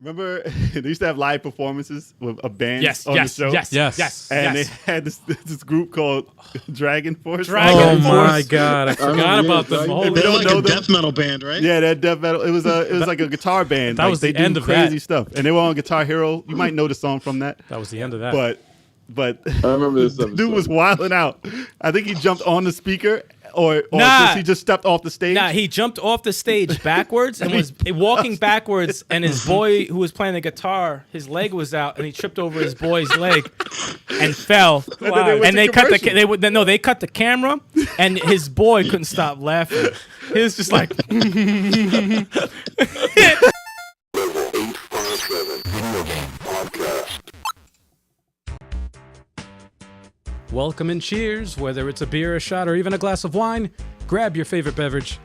Remember, they used to have live performances with a band on the show? Yes. And they had this group called Dragon Force. Dragon Force. My God, I forgot about them. They're like a death metal band, right? Yeah, that death metal. It was like a guitar band. That was they the end do of crazy that. stuff, and they were on Guitar Hero. You might know the song from that. That was the end of that. But I remember this the dude was wilding out. I think he jumped on the speaker, or he just stepped off the stage. Nah, he jumped off the stage backwards and was walking backwards, and his boy who was playing the guitar, his leg was out, and he tripped over his boy's leg and fell. And they cut the camera, and his boy couldn't stop laughing. He was just like Level 857 Video Game Podcast. Welcome and cheers, whether it's a beer, a shot, or even a glass of wine. Grab your favorite beverage,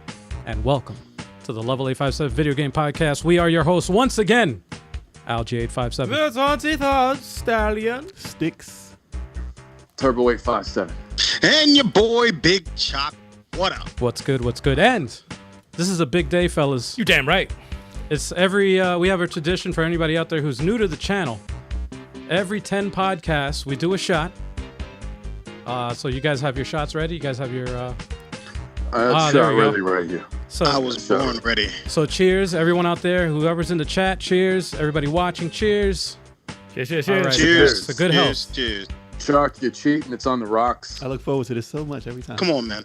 and welcome to the Level 857 Video Game Podcast. We are your hosts once again, Al-G857. That's Untitled Stallion. Sticks. Turbo 857. And your boy Big Chop. What up? What's good? And this is a big day, fellas. You damn right. It's we have a tradition for anybody out there who's new to the channel. Every 10 podcasts, we do a shot. So you guys have your shots ready? You guys have your... Shot ready right here. So, I was born ready. So cheers, everyone out there. Whoever's in the chat, cheers. Everybody watching, cheers. Cheers. All right. Cheers. So good health. Cheers. Chuck, you're cheating. It's on the rocks. I look forward to this so much every time. Come on, man.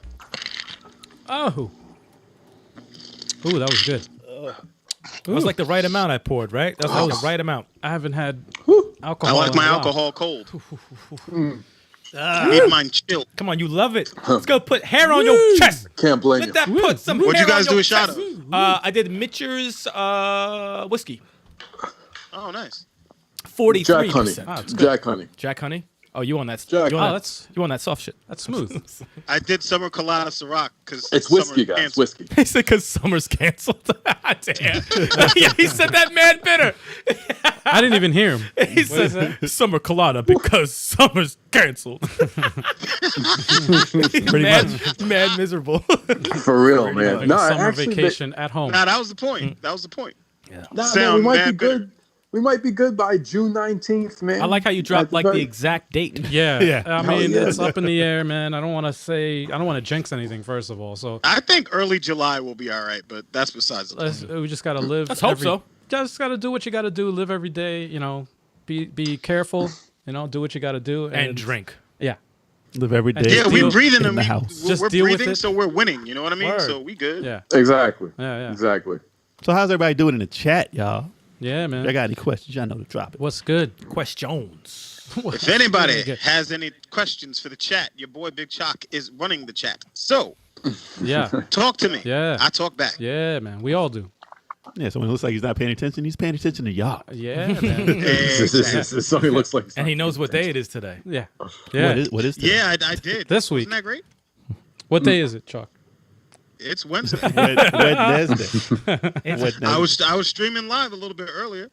Oh. Ooh, that was good. That was like the right amount I poured, right? That was the right amount. I haven't had I alcohol. like in my a while. alcohol cold. Need mine chilled. Come on, you love it. Let's go put hair on your chest. Can't blame Let you. that put some What'd hair you guys on do your a shot chest. of? I did Mitcher's whiskey. Oh, nice. 43%. Jack Honey. it's good. Jack Honey. Jack Honey? Oh, you on that? Jack you Honey. on that? You on that soft shit? That's smooth. I did Summer Colada Ciroc because It's whiskey, guys. It's whiskey. He said because summer's canceled. Damn. Yeah, he said that mad bitter. I didn't even hear him. He said summer colada because summer's canceled. Mad miserable. For real, man. Like No, a summer actually, vacation at home. Nah, that was the point. That was the point. we Sound might be mad bitter. good. We might be good by June 19th, man. I like how you dropped like the exact date. Yeah. I mean, yeah. it's up in the air, man. I don't want to jinx anything, first of all. So I think early July will be all right, but that's besides the point. we just got to live. Let's hope so. Just got to do what you got to do. Live every day, be careful, do what you got to do. And drink. Yeah. Live every day. Yeah, we deal breathing in and the we, house. Just we're deal with breathing, it. so we're winning. You know what I mean? Word. So we good. Yeah. Exactly. Yeah. Exactly. So how's everybody doing in the chat, y'all? Yeah, man. If I got any questions, y'all know to drop it. What's good? Questions. If anybody has any questions for the chat, your boy Big Chalk is running the chat. So Yeah. talk to me. Yeah. I talk back. Yeah, man. We all do. Yeah, so when it looks like he's not paying attention, he's paying attention to y'all. Yeah, man. Exactly. Something looks like. And he knows what day it is today. Yeah. Yeah. What is today? Yeah, I did. This week. Isn't that great? What day is it, Chuck? It's Wednesday. Wednesday. I was streaming live a little bit earlier.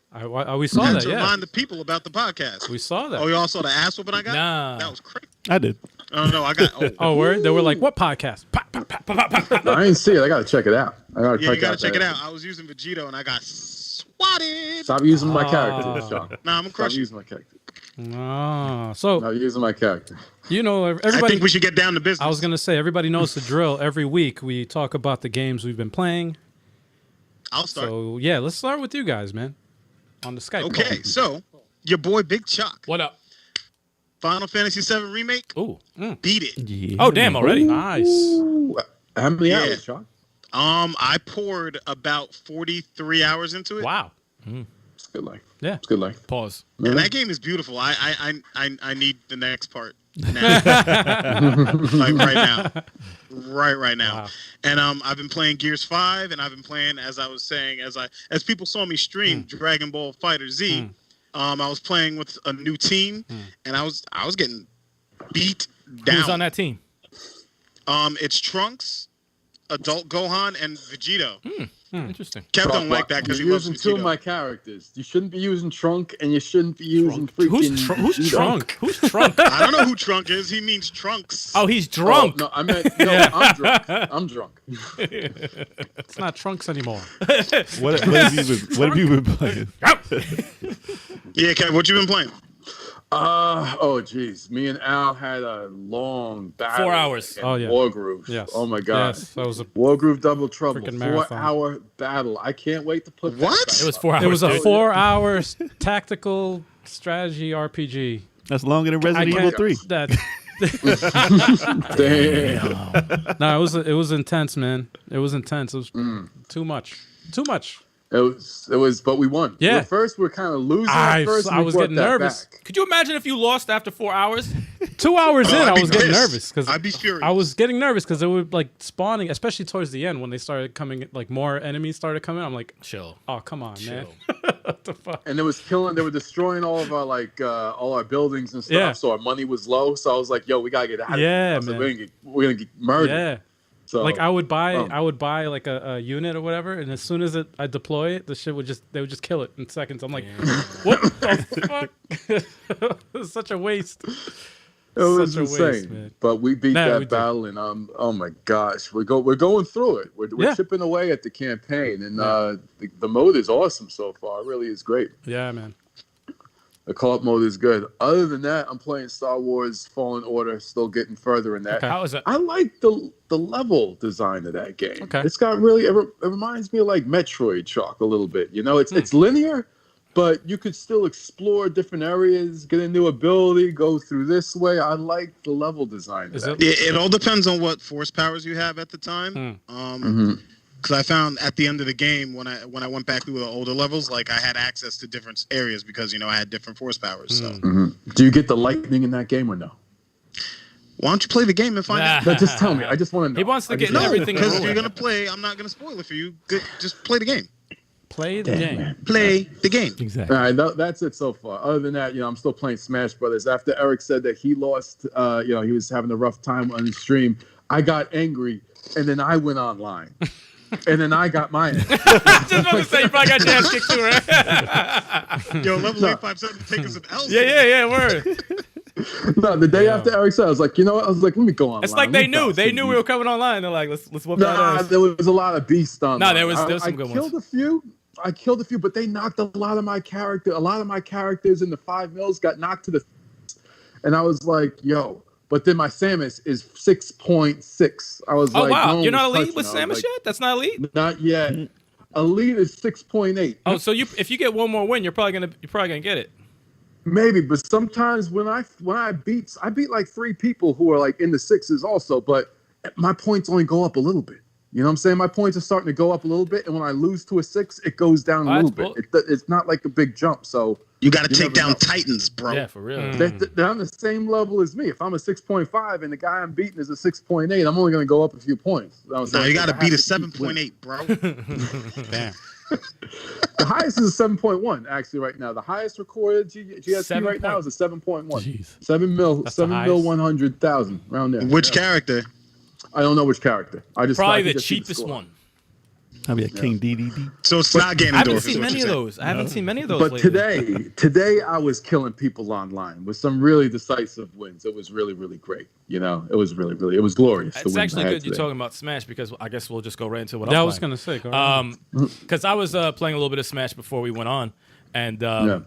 We saw that, to yeah. remind the people about the podcast. We saw that. Oh, you all saw the ass whooping I got? Nah. That was crazy. I did. Oh, no, I got... Oh, word? They were like, what podcast? Pop, pop, pop, pop, pop, pop. I didn't see it. I gotta check it out. Yeah, you got to check it out. I was using Vegito, and I got swatted. Stop using my character, Sean. Nah, I'm a Stop crusher. using my character. Ah, so, Stop using my character. I everybody... think we should get down to business. I was going to say, everybody knows the drill. Every week, we talk about the games we've been playing. I'll start. So, yeah, let's start with you guys, man. On the Skype Okay, call. so your boy Big Chalk, What up? Final Fantasy VII Remake, Ooh. beat it. Yeah. Oh, damn, already? Nice. Ooh, how many Yeah. hours, Sean? I poured about 43 hours into it. Wow. It's good life. Yeah. It's good life. Pause. And that game is beautiful. I need the next part now. Like right now. Right now. Wow. And I've been playing Gears 5, and I've been playing, as I was saying, as people saw me stream Dragon Ball Fighter Z. I was playing with a new team, and I was getting beat down. Who's on that team? It's Trunks, Adult Gohan, and Vegito. Interesting. Kev don't like that because he You're loves using two of Cheeto. my characters. You shouldn't be using Trunk, and you shouldn't be using freaking. Who's Cheeto. Trunk? Who's Trunk? I don't know who Trunk is. He means trunks. Oh, he's drunk. Oh, no, I meant I'm drunk. I'm drunk. It's not Trunks anymore. What have you been playing? Yeah, Kev, what you been playing? Geez. Me and Al had a long battle. 4 hours. in Oh, yeah. War Groove. Yes. Oh my God. Yes, that was a War Groove Double Trouble. Freaking marathon. 4-hour battle. I can't wait to put that What? back It was up. 4 hours. It was a dude. 4-hour tactical strategy RPG. That's longer than Resident Evil 3. That Damn. no, it was intense, man. It was intense. It was too much. Too much. It was, but we won. Yeah. At first, we're kind of losing. At first, I we was brought getting that nervous. back. Could you imagine if you lost after 4 hours? 2 hours in, I'd I be was getting pissed. nervous because I'd be furious. I was getting nervous because they were like spawning, especially towards the end when they started coming. Like more enemies started coming. I'm like, Chill. oh come on, man. Chill. What the fuck? And it was killing. They were destroying all of our all our buildings and stuff. Yeah. So our money was low. So I was like, "Yo, we gotta get out of Yeah, here." I was like, man. we're gonna get murdered. Yeah. So Like I would buy Oh. like a unit or whatever, and as soon as I deploy it, the shit they would just kill it in seconds. I'm like, what the fuck? It's such a waste. It was Such a insane. waste, man. But we beat Nah, that we did. battle, and oh my gosh, we're going through it. We're Yeah. chipping away at the campaign, and the mode is awesome so far. It really is great. Yeah, man. The co-op mode is good. Other than that, I'm playing Star Wars Fallen Order, still getting further in that. Okay. How is it? I like the level design of that game. Okay. It's got really it reminds me of like Metroid Chalk a little bit. You know, it's linear, but you could still explore different areas, get a new ability, go through this way. I like the level design of Is that. it- It all depends on what force powers you have at the time. Mhm. Because I found at the end of the game when I went back through the older levels, like I had access to different areas because I had different force powers. So Do you get the lightning in that game or no? why don't you play the game and find out? No, just tell me. I just want to know. He wants to I get just- No, everything because rolling. you're gonna play. I'm not gonna spoil it for you. Good, just play the game. Play the game. Play the game. Exactly. All right, that's it so far. Other than that, I'm still playing Smash Brothers. After Eric said that he lost, he was having a rough time on his stream, I got angry, and then I went online. And then I got mine. Just want to say you probably got your ass kicked too, right? Yo, level 857 taking some L's. yeah, word. No, the day after Eric said, I was like, you know what? I was like, let me go online. It's like Let they me knew. browse They some knew we were coming online. They're like, let's whoop that Nah, ass. there was a lot of beasts on. No, there was some good I killed ones. I killed a few, but they knocked a lot of my characters. A lot of my characters in the 5 mils got knocked to the, and I was like, yo. But then my Samus is 6.6. I was Oh like, wow, no you're not one's elite with touching. I was Samus like, yet? That's not elite. Not yet. Elite is 6.8. Oh, so if you get one more win, you're probably gonna get it. Maybe, but sometimes when I beat like 3 people who are like in the 6s also, but my points only go up a little bit. You know what I'm saying? My points are starting to go up a little bit, and when I lose to a 6, it goes down a little bit. It's not like a big jump. So You got to take never down know. Titans, bro. Yeah, for real. they're on the same level as me. If I'm a 6.5 and the guy I'm beating is a 6.8, I'm only going to go up a few points. No, you got to beat a 7.8, bro. Damn. The highest is a 7.1 actually right now. The highest recorded GSP right now is a 7.1. Jeez. 7 mil, That's the 7 mil, highest? 100,000 around there. Which Yeah. character? I don't know which character. I Probably can the just see cheapest score. one. I'll be a King DDD. So it's not I Ganondorf. haven't is seen what many you're of saying. those. I haven't seen many of those. But lately. today I was killing people online with some really decisive wins. It was really, really great. It was really, really, it was glorious. the It's wins I actually had good you're today. talking about Smash because I guess we'll just go right into what Yeah, I I'm was playing. gonna say. Go ahead. Because I was playing a little bit of Smash before we went on, and Yeah.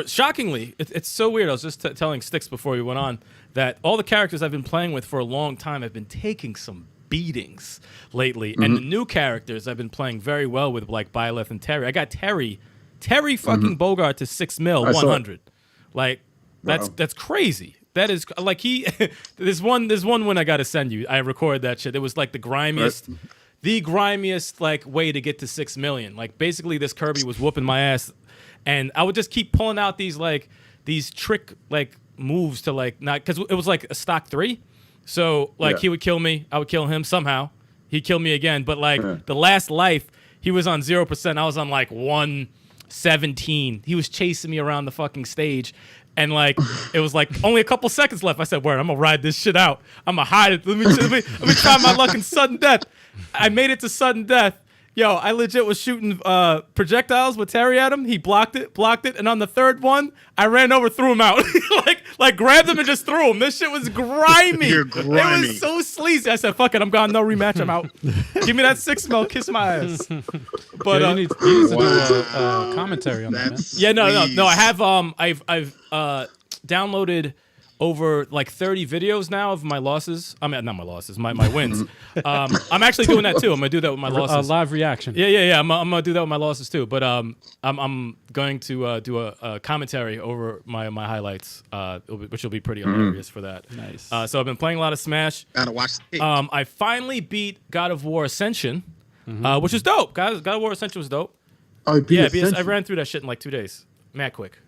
shockingly, it's so weird. I was just telling Sticks before we went on that all the characters I've been playing with for a long time have been taking some beatings lately, and the new characters I've been playing very well with, like Byleth and Terry. I got Terry fucking Bogart to 6 mil, I saw it. 100. Like that's Wow. crazy. That is like there's one win I gotta send you. I recorded that shit. It was like the grimiest. The grimiest like way to get to 6 million. Like basically this Kirby was whooping my ass, and I would just keep pulling out these trick like moves to like not because it was like a stock 3. So like Yeah. he would kill me, I would kill him somehow. He'd kill me again, but like the last life he was on 0%. I was on like 117. He was chasing me around the fucking stage. And like it was like only a couple seconds left. I said, "Word, I'm gonna ride this shit out. I'm gonna hide it. Let me try my luck in sudden death." I made it to sudden death. Yo, I legit was shooting projectiles with Terry at him. He blocked it, and on the third one, I ran over, threw him out. like grabbed him and just threw him. This shit was grimy. You're grimy. It was so sleazy. I said, fuck it, I'm gone. No rematch, I'm out. Give me that 6 mil, kiss my ass. But you need to do a commentary on that, man. Yeah, no. I have I've downloaded over like 30 videos now of my losses. I mean, not my losses, my wins. I'm actually doing that too. I'm gonna do that with my losses. Live reaction. Yeah. I'm gonna do that with my losses too. But I'm going to do a commentary over my highlights, which will be pretty hilarious for that. Nice. So I've been playing a lot of Smash. Gotta watch the tape. I finally beat God of War Ascension, which was dope. God of War Ascension was dope. Oh, Yeah, because I ran through that shit in like 2 days. Mad quick.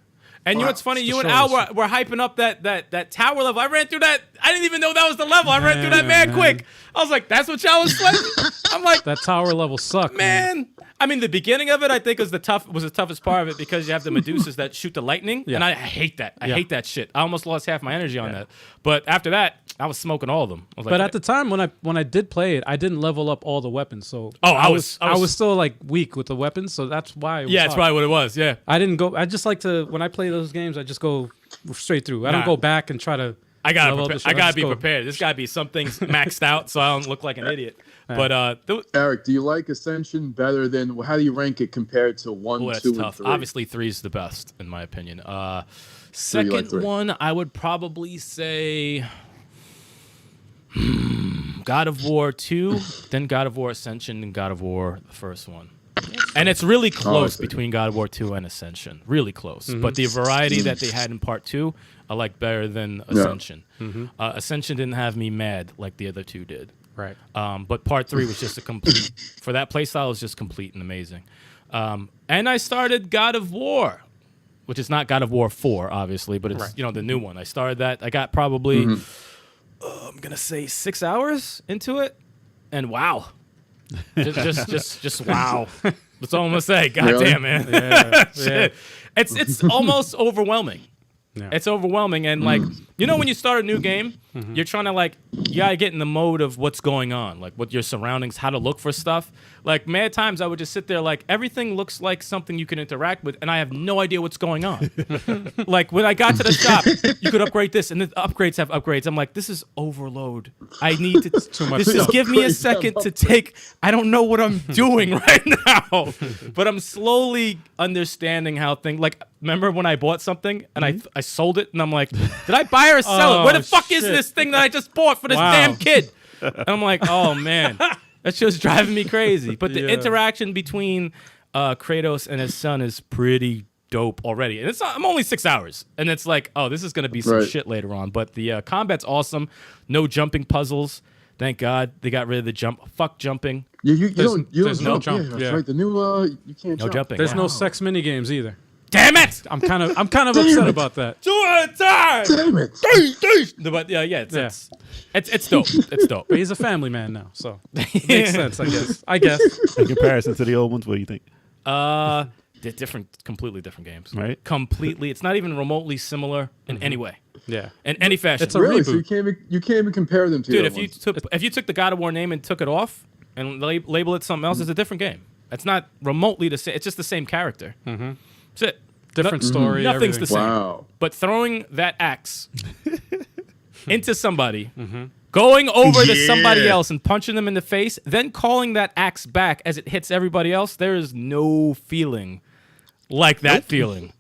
And you know what's funny? You and Al were hyping up that tower level. I ran through that. I didn't even know that was the level. I ran through that mad quick. I was like, that's what y'all was playing? I'm like, That tower level sucked, man. I mean, the beginning of it, I think, was the toughest part of it because you have the Medusas that shoot the lightning, and I hate that. I hate that shit. I almost lost half my energy on that. But after that, I was smoking all of them. I was like, But at the time when I did play it, I didn't level up all the weapons. So I I was was still like weak with the weapons. So that's why. It was yeah, that's hard. probably what it was. Yeah. I didn't go. I just like to when I play those games. I just go straight through. I don't go back and try to. I gotta level up the shit. I gotta just be go. prepared. There's gotta be some things maxed out so I don't look like an idiot. But Eric, do you like Ascension better than? How do you rank it compared to 1, that's 2, and tough. 3? Obviously, 3 is the best in my opinion. you like Second 3? one, I would probably say God of War 2, then God of War Ascension, and God of War the first one. And it's really close between God of War 2 and Ascension. Really close. But the variety that they had in part 2, I like better than Ascension. Ascension didn't have me mad like the other 2 did. Right. But part 3 was just a complete, for that playstyle, it was just complete and amazing. And I started God of War, which is not God of War 4, obviously, but it's the new one. I started that. I got probably, I'm gonna say 6 hours into it, and wow, just wow. That's all I'm gonna say. God damn, man. Yeah. It's almost overwhelming. Yeah. It's overwhelming, and like when you start a new game, you're trying to you gotta get in the mode of what's going on, like what your surroundings, how to look for stuff. Like mad times, I would just sit there like everything looks like something you can interact with, and I have no idea what's going on. Like when I got to the shop, you could upgrade this, and the upgrades have upgrades. I'm like, this is overload. I need to. Too much. Just give me a second to take. I don't know what I'm doing right now, but I'm slowly understanding how things. Like, remember when I bought something and I sold it, and I'm like, did I buy or sell it? Where the fuck is this thing that I just bought for this damn kid? And I'm like, oh man, that's just driving me crazy. But the interaction between Kratos and his son is pretty dope already. And I'm only 6 hours, and it's like, oh, this is gonna be some shit later on. But the combat's awesome. No jumping puzzles. Thank God they got rid of the jump. Fuck jumping. You don't no jump. jump. Yeah, that's right. The new you can't No jump. jumping. There's no sex mini games either. Damn it! I'm kind of upset about that. 2 at a time. Damn it! But it's dope. It's dope. But he's a family man now, so it makes sense, I guess. In comparison to the old ones, what do you think? They're completely different games. Right. Completely. It's not even remotely similar in any way. Yeah. In any fashion. It's a Really? reboot. So you can't even compare them to Dude, the if you took the God of War name and took it off and label it something else, it's a different game. It's not remotely the same. It's just the same character. That's it. Different story. Nothing's everything. the same. Wow. But throwing that axe into somebody, going over to somebody else and punching them in the face, then calling that axe back as it hits everybody else, there is no feeling like that feeling.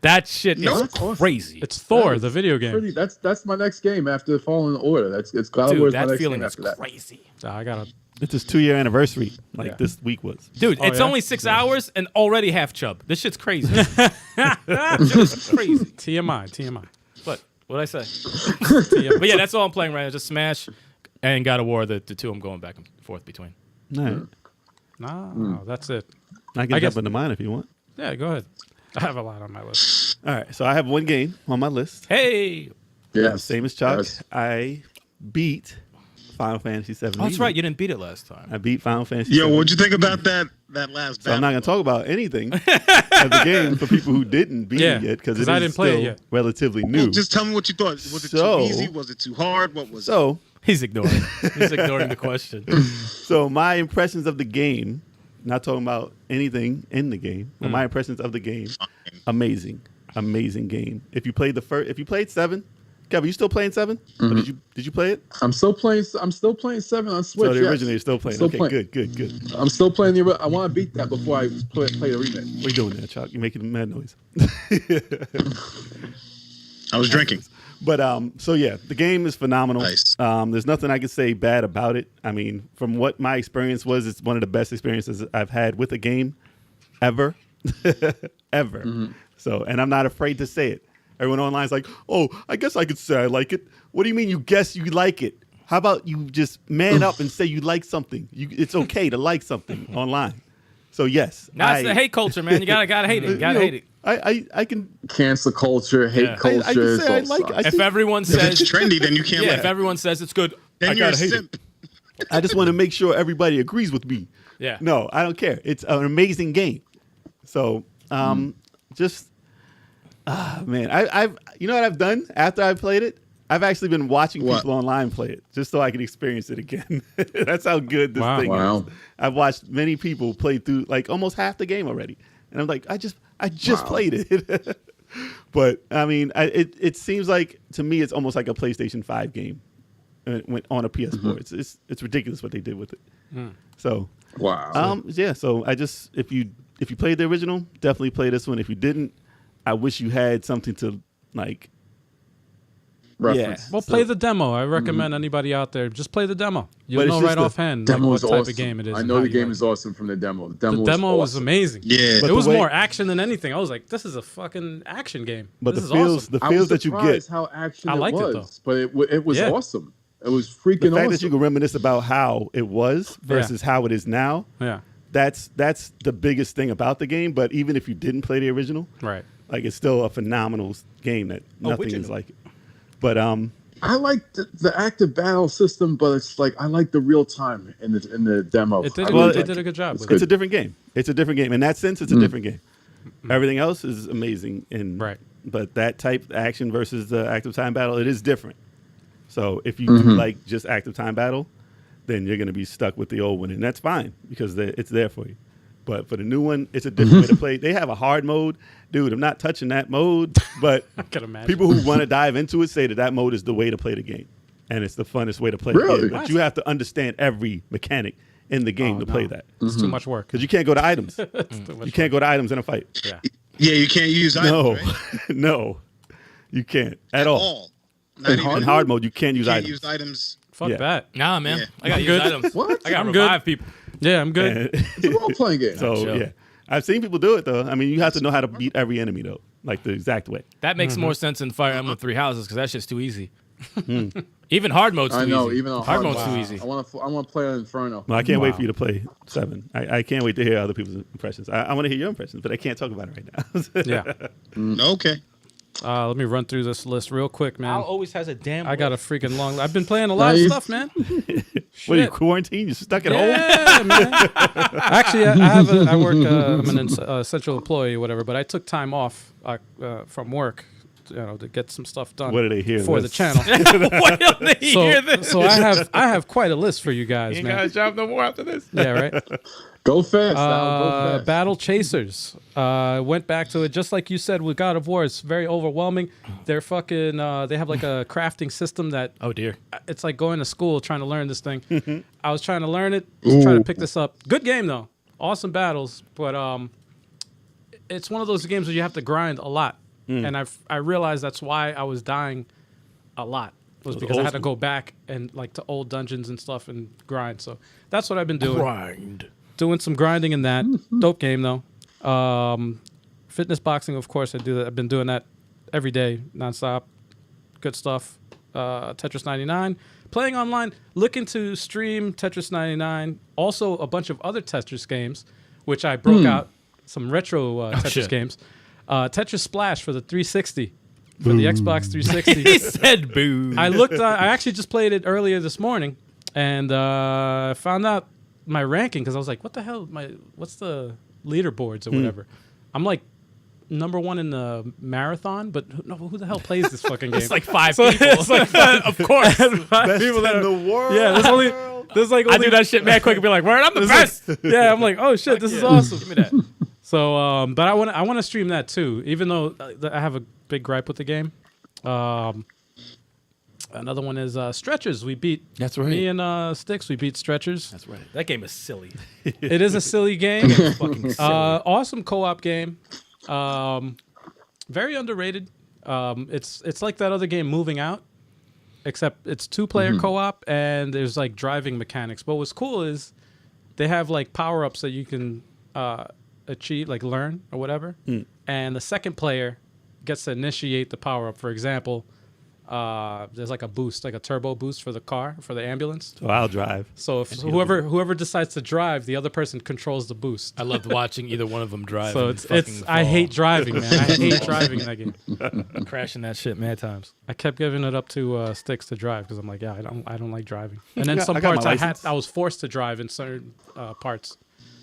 That shit is crazy. It's Thor, the video game. That's my next game after Fallen Order. It's God of War. Dude, My that next feeling game is after that. crazy. I gotta. It's his 2-year anniversary, this week was. Dude, it's yeah? only 6 hours and already half chub. This shit's crazy. This shit is crazy. TMI. But what'd I say? But yeah, that's all I'm playing right now. Just Smash and God of War, the 2 I'm going back and forth between. All right. No, that's it. I can jump into mine if you want. Yeah, go ahead. I have a lot on my list. All right, so I have one game on my list. Hey! Yes. Same as Chuck. Yes. I beat Final Fantasy VII. Oh, that's right. You didn't beat it last time. I beat Final Fantasy Yo, VII. what'd you think about that last So battle? I'm not going to talk about anything of the game for people who didn't beat it yet because it I is didn't play it still yet. relatively new. Well, just tell me what you thought. Was it too easy? Was it too hard? What was it? So He's ignoring the question. my impressions of the game Not talking about anything in the game. But my impressions of the game, amazing game. If you played if you played 7, Kevin, you still playing 7? Or did you play it? I'm still playing 7 on Switch. So the original you're still playing. Still Okay, playing. good. I'm still playing I want to beat that before I play the remake. What are you doing there, Chuck? You're making mad noise. I was drinking. But so yeah, the game is phenomenal. Nice. There's nothing I can say bad about it. I mean, from what my experience was, it's one of the best experiences I've had with a game ever. Ever. So, and I'm not afraid to say it. Everyone online is like, oh, I guess I could say I like it. What do you mean you guess you like it? How about you just man up and say you like something? It's okay to like something online. So yes. That's the hate culture, man. You gotta hate it. Hate it. I can cancel culture, hate culture. I can say I like it. If everyone says it's trendy, then you can't yeah, like if it. everyone says it's good, Then I you're a gotta hate simp. it. I just want to make sure everybody agrees with me. Yeah. No, I don't care. It's an amazing game. So, man, I've you know what I've done after I played it? I've actually been watching people online play it just so I can experience it again. That's how good this thing is. I've watched many people play through like almost half the game already, and I'm like, I just played it. But I mean, it seems like to me it's almost like a PlayStation 5 game on a PS4. It's ridiculous what they did with it. So yeah. So if you played the original, definitely play this one. If you didn't, I wish you had something to like. Reference. Yeah. Well, play the demo. I recommend anybody out there just play the demo. You'll know right offhand like, what type of game it is. I know the game is awesome from the demo. The demo was amazing. Yeah, it was more action than anything. I was like, this is a fucking action game. But this the feels that you get. How action I it liked was, it though. but it was awesome. It was freaking the fact awesome. that you can reminisce about how it was versus how it is now. Yeah. That's the biggest thing about the game. But even if you didn't play the original, right, like it's still a phenomenal game that nothing is like it. But I like the active battle system, but it's like I like the real time in the demo. It did a good job. It's a different game. It's a different game. In that sense, it's a different game. Everything else is amazing. But that type action versus the active time battle, it is different. So if you do like just active time battle, then you're going to be stuck with the old one. And that's fine because it's there for you. But for the new one, it's a different way to play. They have a hard mode. Dude, I'm not touching that mode. But I can imagine. People who want to dive into it say that mode is the way to play the game. And it's the funnest way to play the game. But you have to understand every mechanic in the game to play that. It's too much work. Because you can't go to items. You can't go to items in a fight. Yeah. Yeah, you can't use items, right? No, you can't at all. Not In hard mode, you can't use items. Use items. Fuck that. Nah, man. Yeah. I gotta use items. What? I gotta I'm revive people. Yeah, I'm good. It's a role-playing game. So yeah, I've seen people do it though. I mean, you have to know how to beat every enemy though, like the exact way. That makes more sense than Fire Emblem Three Houses because that shit's too easy. Even hard mode's too easy. I know, even on hard mode's too easy. I want to play on Inferno. Well, I can't wait for you to play 7. I can't wait to hear other people's impressions. I want to hear your impressions, but I can't talk about it right now. Yeah. Okay. Let me run through this list real quick, man. Al always has a damn. I got a freaking long. I've been playing a lot of stuff, man. What are you, quarantined? You're stuck at home? Yeah, man. Actually, I work. I'm an essential employee, or whatever. But I took time off from work, to get some stuff done. What do they hear? For the channel? Why don't they hear this? So I have quite a list for you guys, You man. ain't got a job no more after this. Yeah, right. Go fast. Al, go fast. Battle Chasers. Went back to it just like you said with God of War. It's very overwhelming. They're fucking. They have like a crafting system that. Oh dear. It's like going to school trying to learn this thing. I was trying to learn it. Trying to pick this up. Good game though. Awesome battles, but it's one of those games where you have to grind a lot. And I realized that's why I was dying a lot. Was because I had to go back and like to old dungeons and stuff and grind. So that's what I've been doing. Grind. Doing some grinding in that. Dope game though. Fitness boxing, of course, I do that. I've been doing that every day, nonstop. Good stuff. Tetris 99. Playing online. Looking to stream Tetris 99. Also a bunch of other Tetris games, which I broke out some retro Tetris games. Tetris Splash for the 360. For the Xbox 360. He said boo. I looked. I actually just played it earlier this morning, and found out my ranking because I was like, "What the hell? What's the leaderboards or whatever?" I'm like number 1 in the marathon, but who the hell plays this fucking game? It's like 5 people. It's like of course. Best people in the world. Yeah, There's like I do that shit mad quick and be like, "Word, I'm the best." Yeah, I'm like, oh shit, this is awesome. Give me that. So, but I want to stream that too, even though I have a big gripe with the game. Another one is Stretchers. We beat. That's right. Me and Sticks. We beat Stretchers. That's right. That game is silly. It is a silly game. Fucking silly. Awesome co-op game. Very underrated. It's like that other game, Moving Out, except it's 2-player co-op and there's like driving mechanics. But what's cool is they have like power-ups that you can achieve, like learn or whatever. And the second player gets to initiate the power-up. For example, there's like a boost, like a turbo boost for the car, for the ambulance. So I'll drive. So if whoever decides to drive, the other person controls the boost. I loved watching either one of them drive. So it's I hate driving, man. I hate driving in that game. crashing that shit mad times. I kept giving it up to Sticks to drive because I'm like, yeah, I don't like driving. And then I some got parts my license. I was forced to drive in certain parts.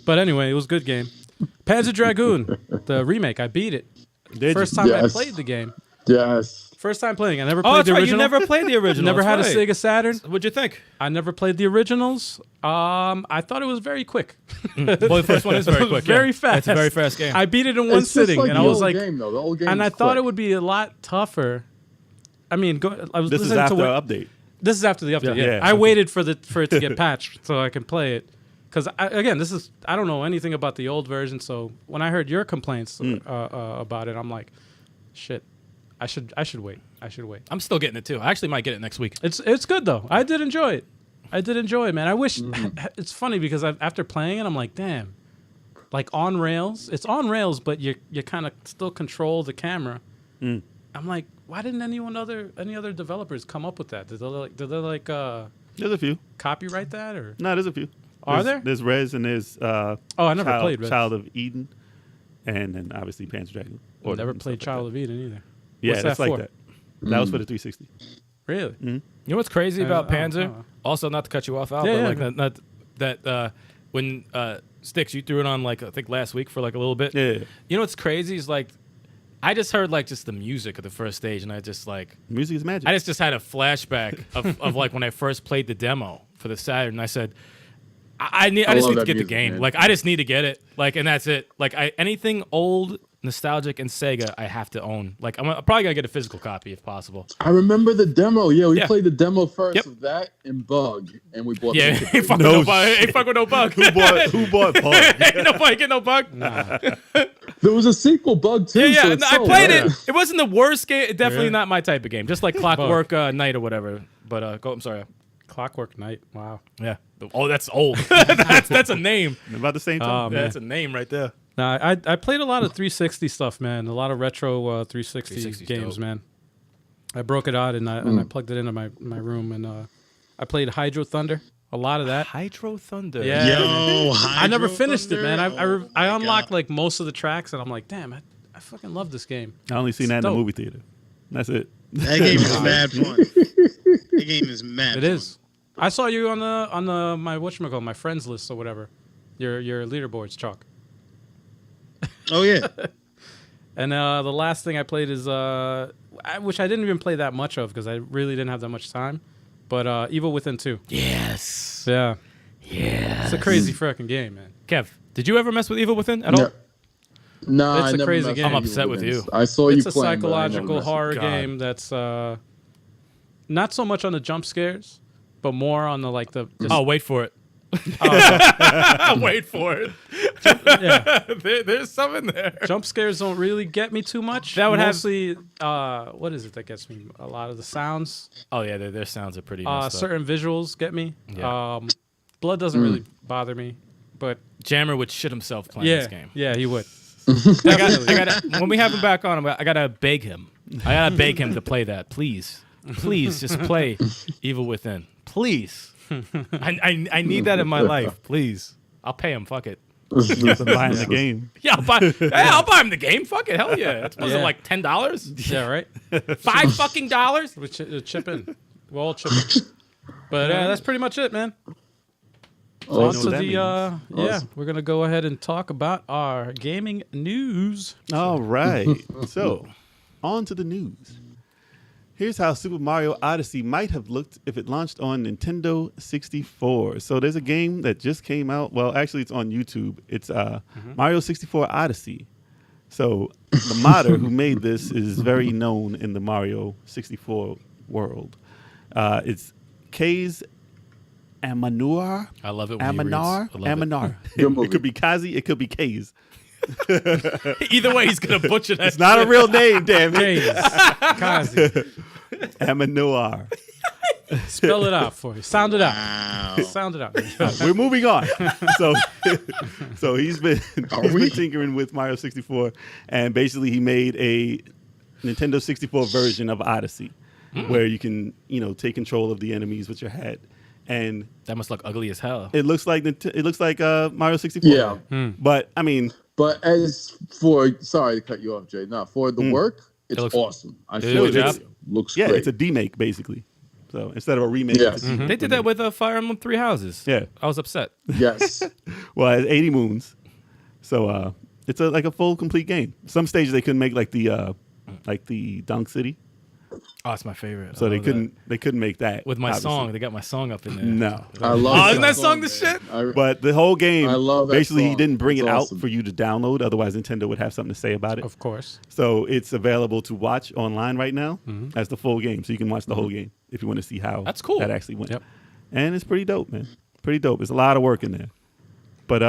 But anyway, it was a good game. Panzer Dragoon, the remake, I beat it. First time I played the game. Yes. First time playing. I never Oh, played that's the right. original. You never played the original. Never had That's a right. Sega Saturn. What'd you think? I never played the originals. I thought it was very quick. Well, the first one is very quick. Very yeah. fast. It's a very fast game. I beat it in one It's just sitting, like and the I was old like, game, though. The old game and I is thought quick. it would be a lot tougher. I mean, I was This is listening after to the what, update. This is after the update. Yeah, Yeah, I okay. waited for it to get patched so I can play it. Because again, I don't know anything about the old version. So when I heard your complaints about it, I'm like, shit, I should wait. I should wait. I'm still getting it too. I actually might get it next week. It's good though. I did enjoy it, man. I wish it's funny because after playing it, I'm like, damn, like on rails. It's on rails, but you kind of still control the camera. I'm like, why didn't any other developers come up with that? Did they like There's a few. copyright that or? No, there's a few. Are there? There's Rez and there's Oh, I never played Rez. Child of Eden, and then obviously Panzer Dragoon. I never played Child of Eden either. Yeah, What's that's that like for? that. That was for the 360. Really? You know what's crazy about Panzer? oh. Also, not to cut you off, Al, Yeah, but yeah. like that when Sticks, you threw it on like I think last week for like a little bit. Yeah. You know what's crazy is like I just heard like just the music of the first stage, and I just like Music is magic. I just had a flashback of like when I first played the demo for the Saturn. I said, I just love need to that get the music, game. man. Like I just need to get it. Like, and that's it. Like anything old, nostalgic, and Sega, I have to own. Like I'm probably gonna get a physical copy if possible. I remember the demo. Yeah, we Yeah. played the demo first Yep. of that and Bug, and we bought Yeah, the ain't fuck with no bug. Ain't fuck with no bug. Who bought Pug? Ain't nobody get no bug. Nah. There was a sequel, Bug, too. Yeah, so yeah. it's No, I sold, played yeah. it. It wasn't the worst game. Definitely Yeah. not my type of game. Just like Clockwork Night or whatever. But go. I'm sorry. Clockwork Night. Wow. Yeah. Oh, that's old. that's a name. About the same time. Oh, man. That's a name right there. Nah, I played a lot of 360 stuff, man. A lot of retro 360 360's games, dope. man. I broke it out and I plugged it into my room and I played Hydro Thunder. A lot of that. Hydro Thunder. Yeah. Yo, I never finished it, man. Oh I my unlocked God. like most of the tracks and I'm like, damn, I fucking love this game. I only seen that in dope. the movie theater. That's it. That game is mad fun. That game is mad. It is. I saw you on the my whatchamacallit, my friends list or whatever. Your leaderboards, Chalk. Oh yeah. And the last thing I played is which I didn't even play that much of because I really didn't have that much time. But Evil Within 2. Yes. Yeah. Yeah. It's a crazy freaking game, man. Kev, did you ever mess with Evil Within at all? No, It's I a never crazy messed game. with I'm upset Evil with Within. you. I saw It's you a playing, but I never psychological messed with horror God. game that's not so much on the jump scares, but more on the like the. Just, Oh, wait for it. Wait for it. yeah. There's some in there. Jump scares don't really get me too much. That would have- mostly what is it that gets me? A lot of the sounds. Oh yeah, their sounds are pretty messed up. Certain visuals get me. Yeah. Blood doesn't really bother me, but Jammer would shit himself playing yeah, this game. yeah, he would. I gotta, when we have him back on, I gotta beg him. I gotta beg him to play that. Please just play Evil Within. Please. I need that in my life. Please. I'll pay him. Fuck it. Buying the game. Yeah, I'll buy him the game. Fuck it. Hell yeah. That's was it Yeah. like $10? Yeah, right. $5 We chip in. We'll all chip in. But that's pretty much it, man. On Awesome. to that the means. yeah, we're gonna go ahead and talk about our gaming news. All right. So, on to the news. Here's how Super Mario Odyssey might have looked if it launched on Nintendo 64. So there's a game that just came out. Well, actually, it's on YouTube. It's Mario 64 Odyssey. So the modder who made this is very known in the Mario 64 world. It's K's Amanuar. I love it when Amanar. he reads. I love Amanar. It. It could be Kazi. It could be K's. Either way, he's gonna butcher that. It's not a real name, damn it. Kazi. Amanuar. Spell it out for you. Sound it out. Wow. Sound it out. We're moving on. So he's been tinkering with Mario 64, and basically he made a Nintendo 64 version of Odyssey, where you can take control of the enemies with your hat, and That must look ugly as hell. it looks like Mario 64. Yeah. But I mean, But as for, sorry to cut you off, Jay. No, for the work, it's looks- awesome. I Did it feel do a it job? looks yeah, great. it's a demake basically. So instead of a remake, Yes. it's a demake. They did that with Fire Emblem Three Houses. Yeah. I was upset. Yes. Well, it's 80 moons, so it's like a full complete game. Some stages they couldn't make like the Dunk City, Oh, it's my favorite. so I they love couldn't make that that. With my obviously. song. They got my song up in there. No, I love Oh, isn't that song the man. shit? but the whole game, I love that basically he song. didn't bring It's it awesome. out for you to download. Otherwise, Nintendo would have something to say about it. Of course. So it's available to watch online right now as the full game, so you can watch the whole game if you want to see how That's cool. that actually went. Yep. And it's pretty dope, man. Pretty dope. There's a lot of work in there. But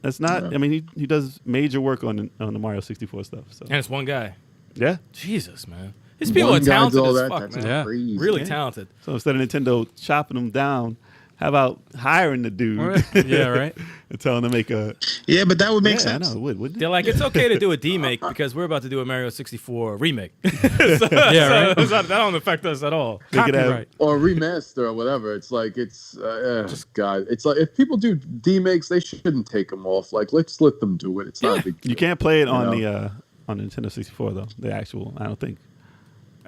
it's not. I mean, he does major work on the Mario 64 stuff. So And it's one guy. yeah. Jesus, man. These people One are guy talented does all as that, fuck, that's man. Yeah. crazy. Really Yeah. talented. So instead of Nintendo chopping them down, how about hiring the dude Yeah, right. and telling him to make a? Yeah, but that would make Yeah, I sense. know it would, wouldn't it? They're like, it's okay to do a demake because we're about to do a Mario 64 remake. Yeah, right. That don't affect us at all. They could have- Copyright. Or remaster or whatever. It's like God. It's like if people do demakes, they shouldn't take them off. Like let's let them do it. It's not a big deal. You can't play it on know? on Nintendo 64 though. The actual, I don't think.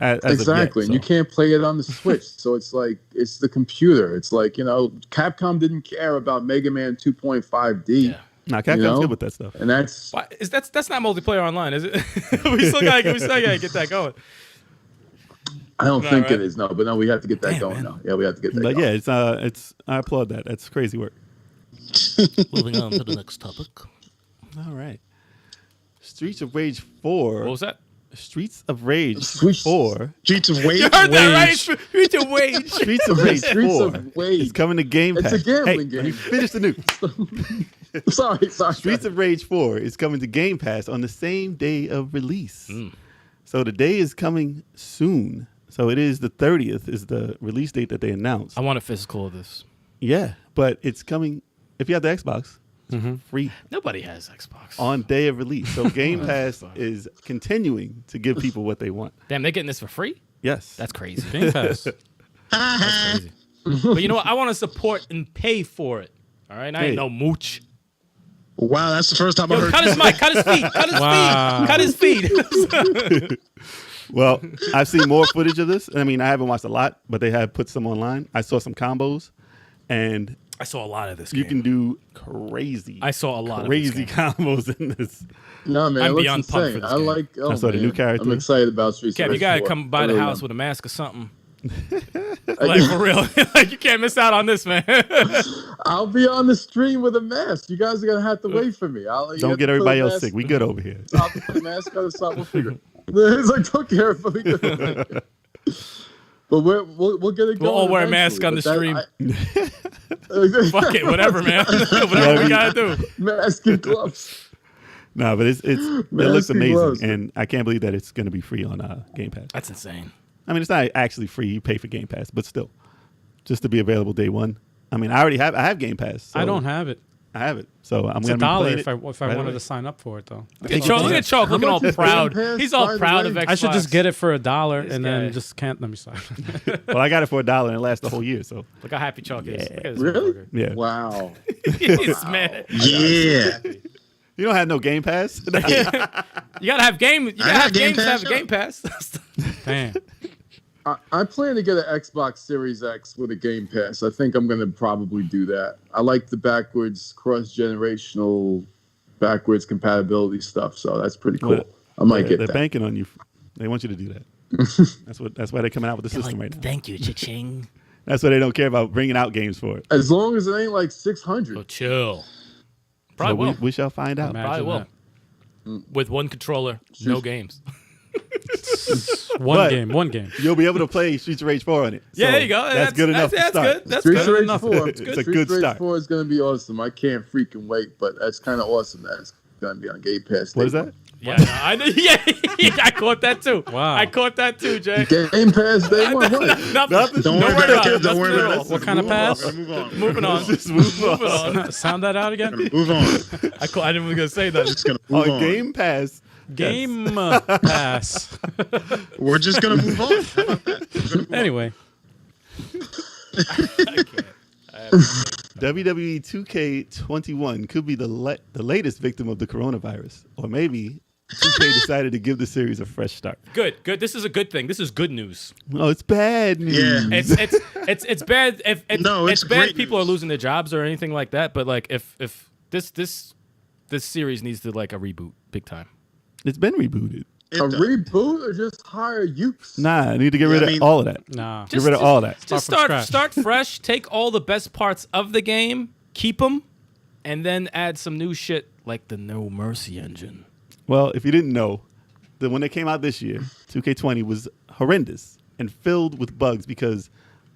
As of Exactly, yet, and you so. can't play it on the Switch. So it's like it's the computer. It's like Capcom didn't care about Mega Man 2.5D, Yeah. Nah, Capcom's know? good with that stuff. and that's Why, that's not multiplayer online, is it? we still gotta get that going. I don't No, think right? it is. No, but no, we have to get that Damn, going man. now. Yeah, we have to get that But going. yeah, it's I applaud that. That's crazy work. Moving on to the next topic. All right. Streets of Rage 4. What was that? Streets of Rage Streets- 4. Streets of Wage. You heard that right? Wage. Streets of Wage. Streets of Rage Streets 4. of Rage. It's coming to Game It's Pass. a gambling Hey, game. let me finish the news. sorry. Streets of Rage 4 is coming to Game Pass on the same day of release. So the day is coming soon. So it is the 30th is the release date that they announced. I want a physical of this. Yeah, but it's coming if you have the Xbox, free Nobody has Xbox. on day of release. So Game Pass is continuing to give people what they want. Damn, they're getting this for free? Yes. That's crazy. Game Pass. That's crazy. But you know what? I want to support and pay for it. All right? I Hey. ain't no mooch. Wow, that's the first time I Yo, heard. cut his mic. Cut his feet. Cut his Wow. feet. Cut his feet. Well, I've seen more footage of this. I mean, I haven't watched a lot, but they have put some online. I saw some combos, and I saw a lot of this you game. can do crazy. I saw a lot crazy of this game. combos in this. No, man, I'm it looks beyond pumped for insane. this I game. like. Oh, I saw the man. new character. I'm excited about Streets of Kev, you Rage gotta 4. come by I the really house am. with a mask or something. Like for real. Like you can't miss out on this, man. I'll be on the stream with a mask. You guys are gonna have to wait for me. You have Don't to get put a everybody else mask- sick. We good over here. I'll put a mask on the side. We'll figure it. It's like don't care if we good. But we'll get it going. We'll all wear a mask on the stream. Fuck it, whatever, man. Whatever we gotta do. Mask and gloves. No, but it looks Mask and amazing, gloves. and I can't believe that it's going to be free on Game Pass. That's insane. I mean, it's not actually free. You pay for Game Pass, but still, just to be available day one. I mean, I have Game Pass. So I don't have it. I have it, so I'm It's going to be $1 playing if I right wanted away. to sign up for it though. Look at Chalk looking all much is proud. Game Pass, He's all by the proud way? of Xbox. I should just get it for $1 This and guy. then just can't let me sign. Well, I got it for $1 and it lasts the whole year. So Look how happy Chalk is. Yeah. Look at his Really? motherfucker. yeah, Wow. He's mad. Yeah. you don't have no Game Pass. You gotta have game. You gotta got have Game games to have Pass, a Game Pass. Damn. I plan to get an Xbox Series X with a Game Pass. I think I'm going to probably do that. I like the backwards cross-generational backwards compatibility stuff, so that's pretty cool. Well, I might they're get that. banking on you. They want you to do that. That's why they're coming out with the system right now. Thank you, cha-ching. That's why they don't care about bringing out games for it. As long as it ain't like 600. So chill. Probably will. We shall find out. Imagine Probably will. With one controller, no games. One game. You'll be able to play Streets of Rage 4 on it. So Yeah, there you go. That's good enough to start. That's Streets of good Rage enough. 4. It's a Streets good of Rage start. 4 is going to be awesome. I can't freaking wait, but that's kind of awesome. That's going to be on Game Pass. What is that? Yeah, no, I know. Yeah, I caught that too. Wow. I caught that too, Jay. Game Pass Day 1. What? Nothing. Don't worry about it. Don't worry about it. What kind of pass? Move on. Moving on. Just move on. Moving on. Sound that out again. Move on. I didn't even gonna say that. Just gonna move On on. Game Pass. Game pass. We're just gonna move on. How about that? We're gonna move on. Anyway, WWE 2K21 could be the latest victim of the coronavirus, or maybe 2K decided to give the series a fresh start. Good. This is a good thing. This is good news. Oh, it's bad news. Yeah. It's bad if it's bad great people news. are losing their jobs or anything like that. But like if this series needs to like a reboot big time. It's been rebooted. A reboot or just hire Ukes? Nah, I need to get rid of all of that. nah. Get rid of all that. Just Start from start fresh. Take all the best parts of the game, keep them, and then add some new shit like the No Mercy engine. Well, if you didn't know, when they came out this year, 2K20 was horrendous and filled with bugs because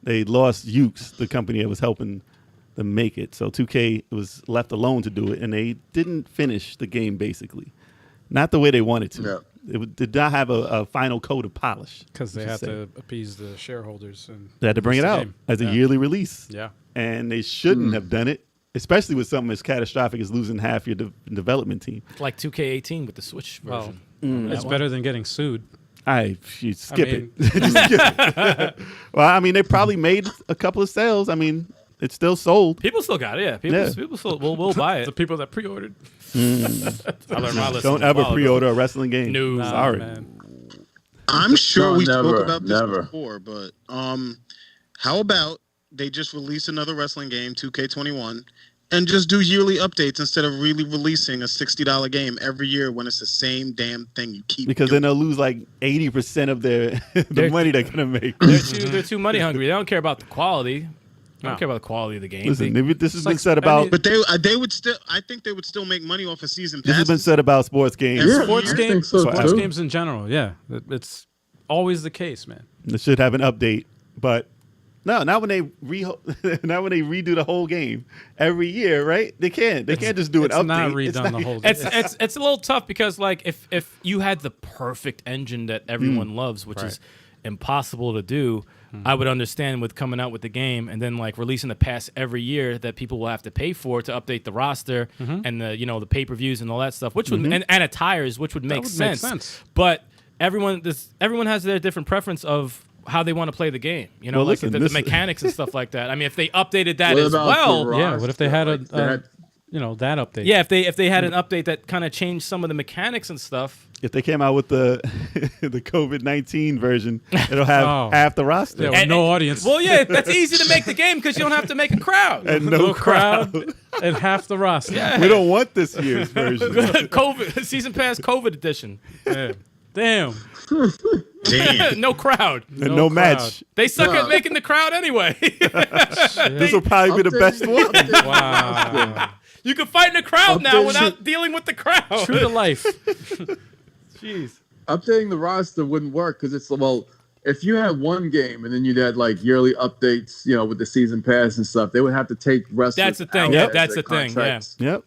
they lost Ukes, the company that was helping them make it. So 2K was left alone to do it, and they didn't finish the game, basically. Not the way they wanted to. Yeah. It did not have a final coat of polish. Because they let's had just say. to appease the shareholders. And They had to bring it release the out game. as a yearly release. Yeah. And they shouldn't have done it, especially with something as catastrophic as losing half your development team. It's like 2K18 with the Switch Well, version. it's better than getting sued. You skip mean- it. Just skip it. Well, I mean, they probably made a couple of sales. I mean, it's still sold. People still got it, yeah. People still will buy it. The people that pre-ordered. I learned my lesson. Don't a ever while ago. pre-order a wrestling game. No. Nah, Sorry. man. I'm sure No, we never, spoke about this never. before, but how about they just release another wrestling game, 2K21, and just do yearly updates instead of really releasing a $60 game every year when it's the same damn thing you keep Because doing. then they'll lose like 80% of the money they're gonna make. They're too money hungry. They don't care about the quality. They don't care about the quality of the game. Listen, if this has like been said about. But they would still. I think they would still make money off a season This pass. has been said about sports games. Yeah. Sports I games, think so, sports too. games in general, yeah. It's always the case, man. They should have an update, but no, not when they not when they redo the whole game every year, right? They can't. They can't just do an It's update. not redone the whole game. It's a little tough because like if you had the perfect engine that everyone loves, which is impossible to do, I would understand with coming out with the game and then like releasing the pass every year that people will have to pay for to update the roster and the pay-per-views and all that stuff, which would and attires, which would make would make sense. sense. But everyone has their different preference of how they want to play the game. You know, Well, like listen, the this- mechanics and stuff like that. I mean, if they updated that What as about well, the Yeah, what if they had Like, that- that update? yeah, if they had an update that kind of changed some of the mechanics and stuff. If they came out with the the COVID-19 version, it'll have Oh. half the roster Yeah, with no audience. Well, yeah, that's easy to make the game because you don't have to make a crowd. and no crowd. and half the roster. We don't want this year's version. COVID season pass COVID edition. Damn. Damn. No crowd. And No no crowd. match. They suck at making the crowd anyway. This will probably be the best one. Wow. You can fight in the crowd now Update without shit. dealing with the crowd. True to life. Jeez. Updating the roster wouldn't work because it's if you had one game and then you'd had like yearly updates, with the season pass and stuff, they would have to take wrestlers. That's the thing. out Yeah, of that's their the thing. Yeah. contracts. Yep.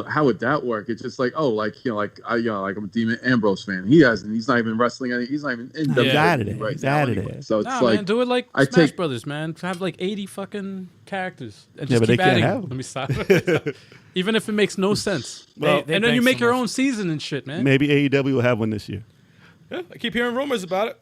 How would that work? It's just like, I'm a Demon Ambrose fan. He's not even wrestling. He's not even in WWE He's out of there. right He's now out of anyway. there. So it's Nah, like, man, do it like I Smash take- Brothers, man. Have like 80 fucking characters. And Yeah, just but they keep can't adding. have 'em. Let me stop. Even if it makes no sense. They and then bank you make so your much. own season and shit, man. Maybe AEW will have one this year. Yeah, I keep hearing rumors about it.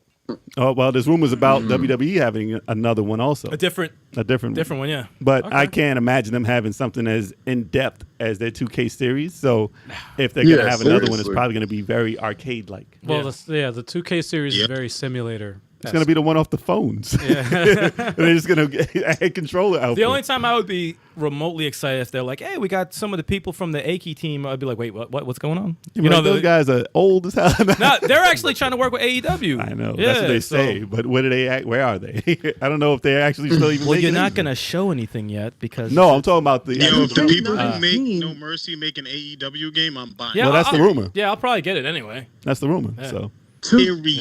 Oh well, there's rumors about WWE having another one also. A different one, yeah. But Okay. I can't imagine them having something as in depth as their 2K series. So if they're gonna have another one, it's seriously. probably gonna be very arcade like. Well, Yeah. the 2K series is Yep. very simulator It's going to be the one off the phones. Yeah. They're just going to add controller output. The only time I would be remotely excited if they're like, "Hey, we got some of the people from the Aki team," I'd be like, "Wait, what's going on?" You know, those guys are old as hell. No, they're actually trying to work with AEW. I know. That's what they say. But where do they act? Where are they? I don't know if they're actually still even. Well, you're not going to show anything yet because. No, I'm talking about the. If the people who make No Mercy make an AEW game, I'm buying. Yeah, well, that's the rumor. Yeah, I'll probably get it anyway. That's the rumor. Yeah. So.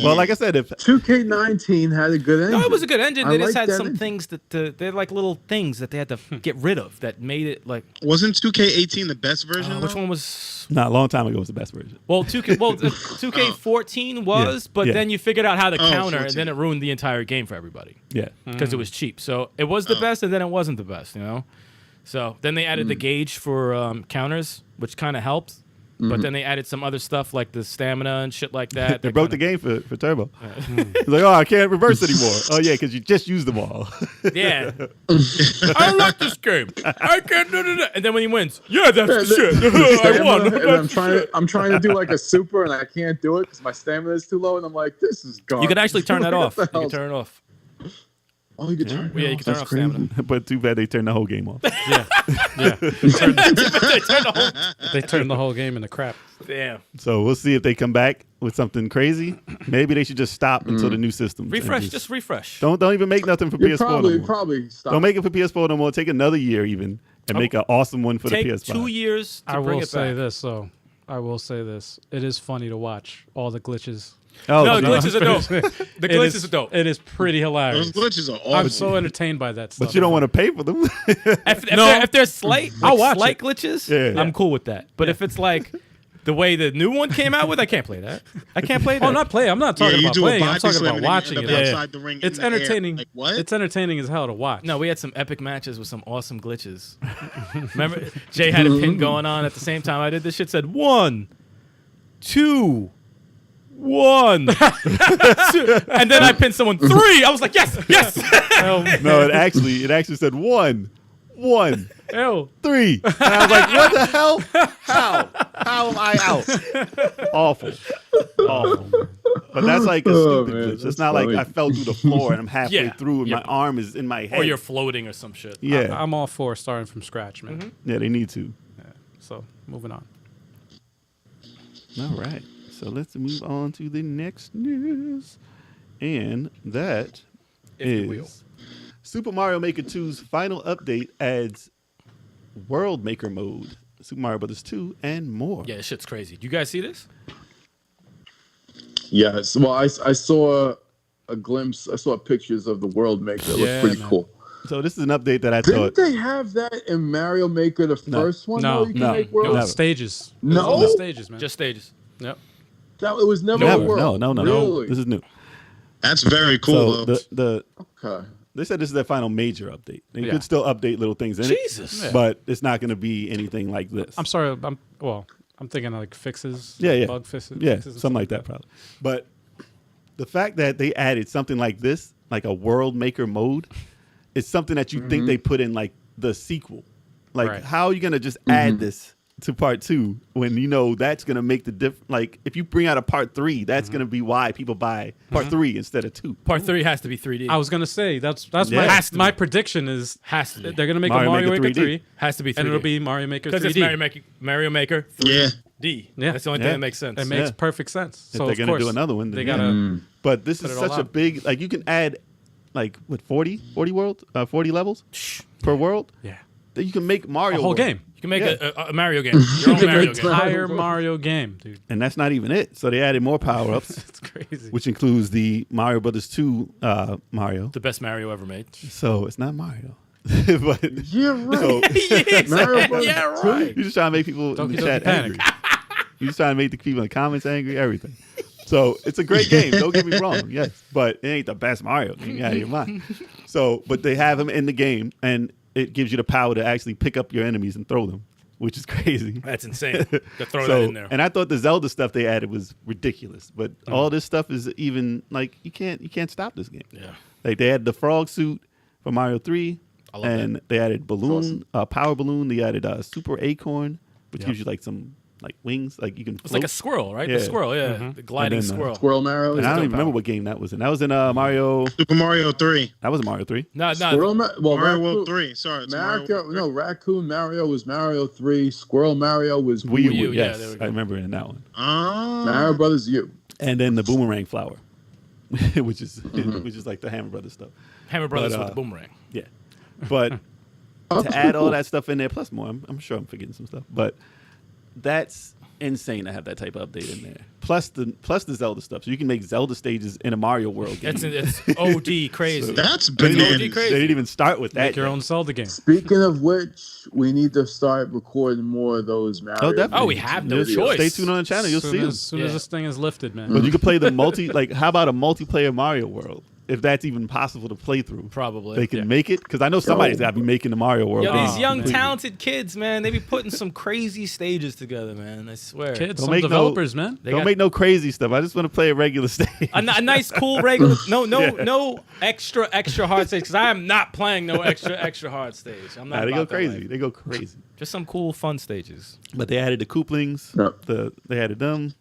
Well, like I said, if 2K19 had a good engine. No, it was a good engine. They just had some engine. things that they're like little things that they had to get rid of that made it like. Wasn't 2K18 the best version? Which one was? Not a long time ago was the best version. Well, 2K14 was, but then you figured out how to counter, 14. And then it ruined the entire game for everybody. Yeah, because it was cheap. So it was the best, and then it wasn't the best. You know. So then they added the gauge for counters, which kind of helped. But then they added some other stuff like the stamina and shit like that. They broke the game for Turbo. It's like, oh, I can't reverse anymore. Oh, yeah, because you just used them all. Yeah. I like this game. I can't do that. And then when he wins, yeah, that's the shit. I won. And I'm trying to do like a super, and I can't do it because my stamina is too low. And I'm like, this is gone. You can actually turn that off. You can turn it off. Oh, you can turn it off. Yeah, you can turn off stamina. But too bad they turned the whole game off. Yeah. They turned the whole game into crap. Damn. So we'll see if they come back with something crazy. Maybe they should just stop until the new system. Refresh, just refresh. Don't even make nothing for PS4 no more. Probably stop. Don't make it for PS4 no more. Take another year even and make an awesome one for the PS5. Take 2 years to bring it back. I will say this. It is funny to watch all the glitches. Oh, no, the glitches are dope. The glitches are dope. It is pretty hilarious. Those glitches are awesome. I'm so entertained by that stuff. But you don't want to pay for them. If there's slight glitches, I'm cool with that. But if it's like the way the new one came out with, I can't play that. I can't play that. Oh, not play. I'm not talking about playing. I'm talking about watching it. Outside the ring it's entertaining. Like, what? It's entertaining as hell to watch. No, we had some epic matches with some awesome glitches. Remember, Jay had a pin going on at the same time I did this shit. Said 1, 2, 1, and then I pinned someone 3. I was like, yes. No, it actually said 1, 1, Ew. 3. And I was like, what the hell? How am I out? Awful. But that's like a stupid glitch. It's not funny. Like I fell through the floor and I'm halfway through and my arm is in my head. Or you're floating or some shit. Yeah. I'm all for starting from scratch, man. Mm-hmm. Yeah, they need to. Yeah. So moving on. All right. So let's move on to the next news. And that is Super Mario Maker 2's final update adds World Maker mode, Super Mario Bros. 2, and more. Yeah, this shit's crazy. Do you guys see this? Yes. Well, I saw a glimpse. I saw pictures of the World Maker. It looked pretty cool. So this is an update that I Didn't thought. they have that in Mario Maker, the first one? No, you can make worlds? No, stages. No? Just stages, man. Just stages. Yep. It was never a world. No. Really? This is new. That's very cool. So Okay. they said this is their final major update. They could still update little things in it, but it's not going to be anything like this. I'm sorry. I'm thinking like fixes. Bug fixes. Yeah, something like that probably. But the fact that they added something like this, like a World Maker mode, is something that you think they put in like the sequel. Like, how are you going to just add this to part 2 when you know that's going to make the difference? Like, if you bring out a part 3, that's going to be why people buy part 3 instead of 2. Part 3 has to be 3D. I was gonna say that's my prediction is has to be. They're gonna make a Mario Maker 3. Has to be 3D. And it'll be Mario Maker 3D. Because it's Mario Maker 3D. Yeah. That's the only thing that makes sense. It makes perfect sense. If So they're of going to course, do another one, then they gotta. But this is such a big, like, you can add like what 40 worlds, 40 levels per world. Yeah. That you can make Mario A whole world. game. You can make a Mario game. Your own Mario game. Entire Mario game, dude. And that's not even it. So they added more power-ups. It's crazy. Which includes the Mario Bros. 2 Mario. The best Mario ever made. So it's not Mario. But yeah, right. Mario Bros. Yeah, right. You're just trying to make people in the chat angry. You're just trying to make the people in the comments angry, everything. So it's a great game. Don't get me wrong. Yes. But it ain't the best Mario game. Out of your mind. So, but they have him in the game, and it gives you the power to actually pick up your enemies and throw them, which is crazy. That's insane to throw that in there. And I thought the Zelda stuff they added was ridiculous, but all this stuff is even like you can't stop this game. Yeah, like they added the frog suit for Mario 3, and they added balloon, power balloon. They added Super Acorn, which gives you like some like wings, like you can. It's like a squirrel, right? Yeah. The squirrel, the gliding squirrel. Squirrel Mario. And I don't even remember what game that was in. That was in Mario. Super Mario 3. That was Mario 3. No. Mario World 3. Sorry, it's Mario. Raccoon Mario was Mario 3. Squirrel Mario was Wii U. Yes, there we go. I remember in that one. Mario Brothers U. And then the boomerang flower, which is like the Hammer Brothers stuff. Hammer Brothers with the boomerang. Yeah, but to add all that stuff in there plus more, I'm sure I'm forgetting some stuff, but that's insane to have that type of update in there. Plus the Zelda stuff, so you can make Zelda stages in a Mario World game. It's OD crazy. So that's bananas. They didn't even start with that. Make your own Zelda game. Speaking of which, we need to start recording more of those Mario. Definitely. We have no Just choice. Stay tuned on the channel. You'll see them. As soon as this thing is lifted, man. But you can play the how about a multiplayer Mario World? If that's even possible to play through. Probably. They can make it? Because I know somebody's got to be making the Mario World. Yo, these young, talented kids, man, they be putting some crazy stages together, man. I swear. Kids, some developers, man. Don't make no crazy stuff. I just want to play a regular stage. A nice, cool, regular. No extra hard stage. Because I am not playing no extra hard stage. I'm not. They about go that crazy. life. They go crazy. Just some cool, fun stages. But they added the Kooplings. Yep. They added them.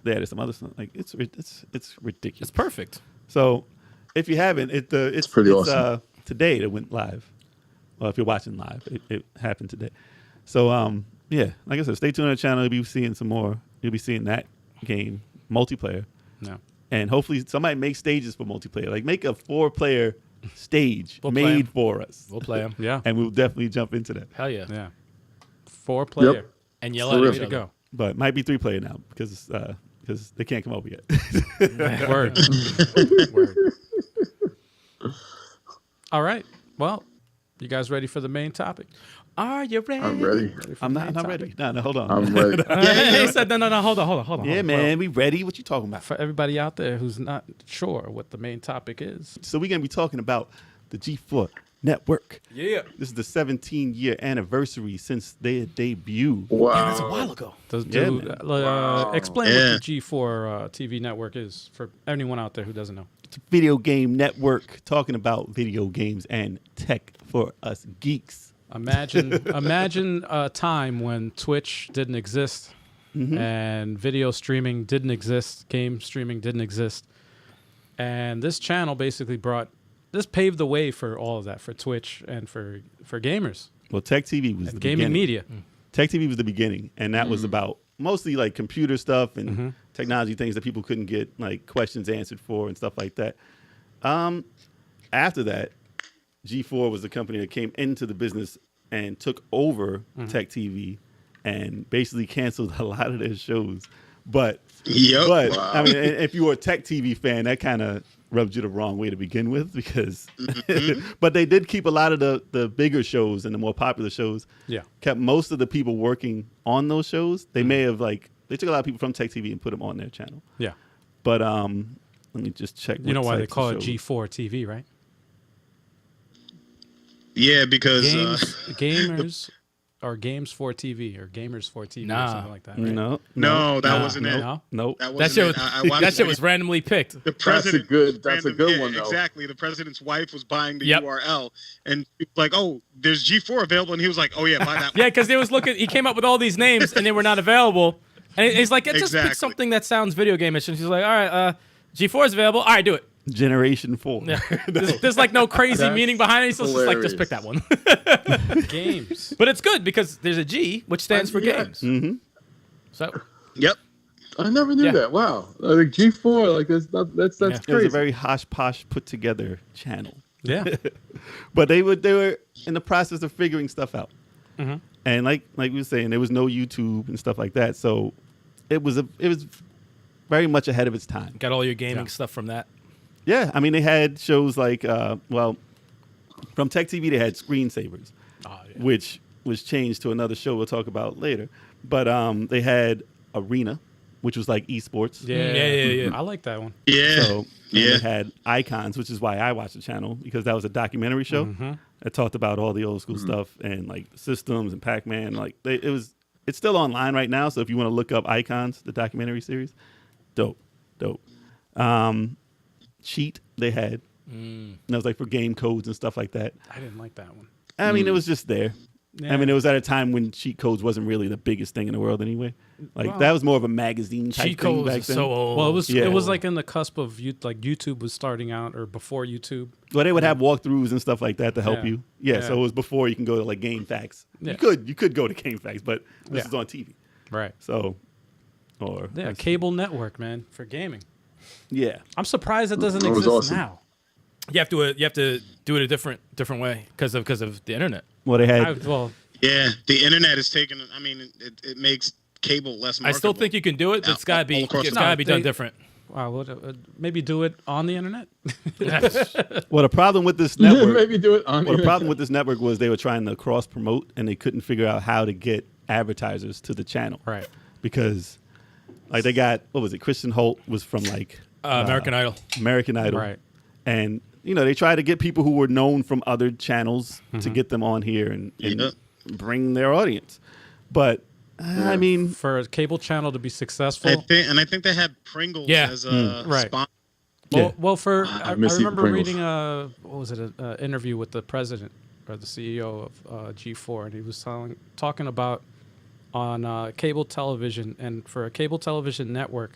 They added some other stuff. Like it's ridiculous. It's perfect. So if you haven't, it's pretty awesome. Today it went live. Well, if you're watching live, it happened today. So yeah, like I said, stay tuned on the channel. You'll be seeing some more. You'll be seeing that game multiplayer. No. And hopefully somebody makes stages for multiplayer. Like make a 4-player stage made for us. We'll play them. Yeah. And we'll definitely jump into that. Hell yeah. Yeah. 4-player. Yep. And yell at each To other. go. But it might be 3-player now because they can't come over yet. Word. Word. All right. Well, you guys ready for the main topic? Are you ready? I'm ready. I'm not ready. No, hold on. I'm ready. He said, no, hold on. Yeah, man, we ready. What you talking about? For everybody out there who's not sure what the main topic is. So we're going to be talking about the G4 Network. Yeah. This is the 17-year anniversary since their debut. Wow. That's a while ago. Explain Yeah. what the G4 TV network is for anyone out there who doesn't know. It's a video game network talking about video games and tech for us geeks. Imagine a time when Twitch didn't exist and video streaming didn't exist, game streaming didn't exist. And this channel basically paved the way for all of that, for Twitch and for gamers. Well, Tech TV was the gaming beginning. media. Tech TV was the beginning, and that was about mostly like computer stuff and technology things that people couldn't get like questions answered for and stuff like that. After that, G4 was the company that came into the business and took over Tech TV and basically canceled a lot of their shows. But I mean, if you were a Tech TV fan, that kind of rubbed you the wrong way to begin with because but they did keep a lot of the bigger shows and the more popular shows. Yeah. Kept most of the people working on those shows. They may have they took a lot of people from Tech TV and put them on their channel. Yeah. But let me just check. You know why they types of call it shows. G4TV, right? Yeah, because gamers or Games for TV or Gamers for TV or something like that. Right? No, that wasn't it. No. Nope. That shit was randomly picked. The president. That's a good one, though. Exactly. The president's wife was buying the Yep. URL, and she was like, "Oh, there's G4 available," and he was like, "Oh yeah, buy that." Yeah, because he came up with all these names and they were not available. And he's like, just pick Exactly. something that sounds video game-ish. And she's like, all right, G4 is available. All right, do it. Generation 4. Yeah. There's like no crazy meaning behind it. So it's just like, just pick that one. Games. But it's good because there's a G, which stands for games. Mm-hmm. So Yep. I never knew that. Wow. Like G4, like that's It was crazy. a very hosh-posh put-together channel. Yeah. But they were in the process of figuring stuff out. And like we were saying, there was no YouTube and stuff like that. So it was very much ahead of its time. got all your gaming stuff from that. Yeah, I mean, they had shows like, from Tech TV, they had Screensavers, which was changed to another show we'll talk about later. But they had Arena, which was like esports. Yeah. I like that one. Yeah. So they had Icons, which is why I watched the channel, because that was a documentary show that talked about all the old school stuff and like systems and Pac-Man. Like it's still online right now. So if you want to look up Icons, the documentary series, dope. Cheat they had. And that was like for game codes and stuff like that. I didn't like that one. I mean, it was just there. Yeah. I mean, it was at a time when cheat codes wasn't really the biggest thing in the world anyway. Like that was more of a magazine type cheat thing codes back then. So old. Well, it was like in the cusp of like YouTube was starting out or before YouTube. Well, they would have walkthroughs and stuff like that to help you. Yeah, so it was before you can go to like Game Facts. Yeah. You could go to Game Facts, but this is on TV. Right. So, cable network, man, for gaming. Yeah. I'm surprised it doesn't exist now. You have to do it a different way because of the internet. Well, they had. Yeah, the internet is taking. I mean, it makes cable less marketable. I still think you can do it, but it's got to be done different. Wow, maybe do it on the internet. Well, the problem with this network, maybe do it on. Well, the problem with this network was they were trying to cross promote and they couldn't figure out how to get advertisers to the channel. Right. Because, like, they got Christian Holt was from like American Idol. American Idol. Right. And they tried to get people who were known from other channels to get them on here and bring their audience. But I mean, for a cable channel to be successful, I think they had Pringles as a sponsor. Well, I remember reading an interview with the president or the CEO of G4, and he was talking about on cable television, and for a cable television network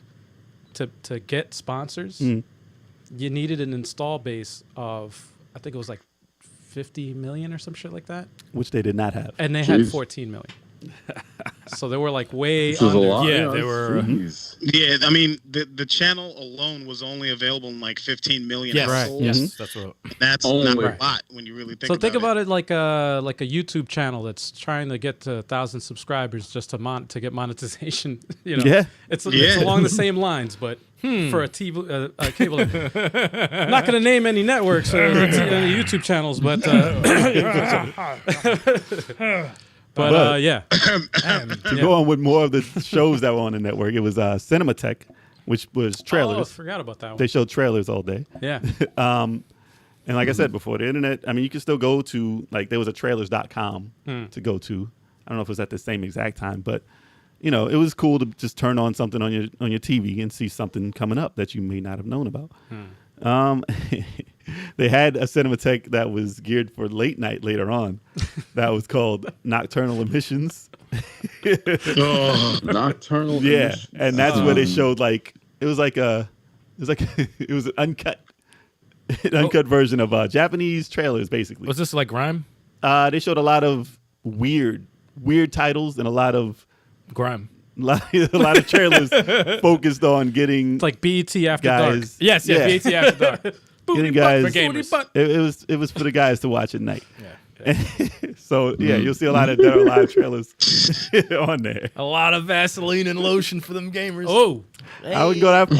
to get sponsors, you needed an install base of, I think it was like 50 million or some shit like that, which they did not have, and they had 14 million. So they were like way under. A lot. Yeah, they were. Yeah, I mean the channel alone was only available in like 15 million. Yes, households. Yes, that's what. That's not a lot when you really think. So think about it. it like a YouTube channel that's trying to get to 1,000 subscribers just to get monetization. It's along the same lines, but for a TV cable. I'm not going to name any networks or YouTube channels, but. To go on with more of the shows that were on the network, it was Cinematech, which was trailers. Oh, I forgot about that one. They showed trailers all day. Yeah. And like I said before, the internet, I mean, you can still go to, like, there was a trailers.com to go to. I don't know if it was at the same exact time, but, it was cool to just turn on something on your TV and see something coming up that you may not have known about. They had a Cinematech that was geared for late night later on. That was called Nocturnal Emissions. Nocturnal Emissions. And that's where they showed it was an uncut version of Japanese trailers, basically. Was this like grime? They showed a lot of weird titles and a lot of grime. A lot of trailers focused on getting like BET After Dark. Yes, BET After Dark. Getting guys, for gamers. It was for the guys to watch at night. Yeah. So you'll see a lot of Dead or Alive trailers on there. A lot of Vaseline and lotion for them gamers. Oh, I wouldn't go that far.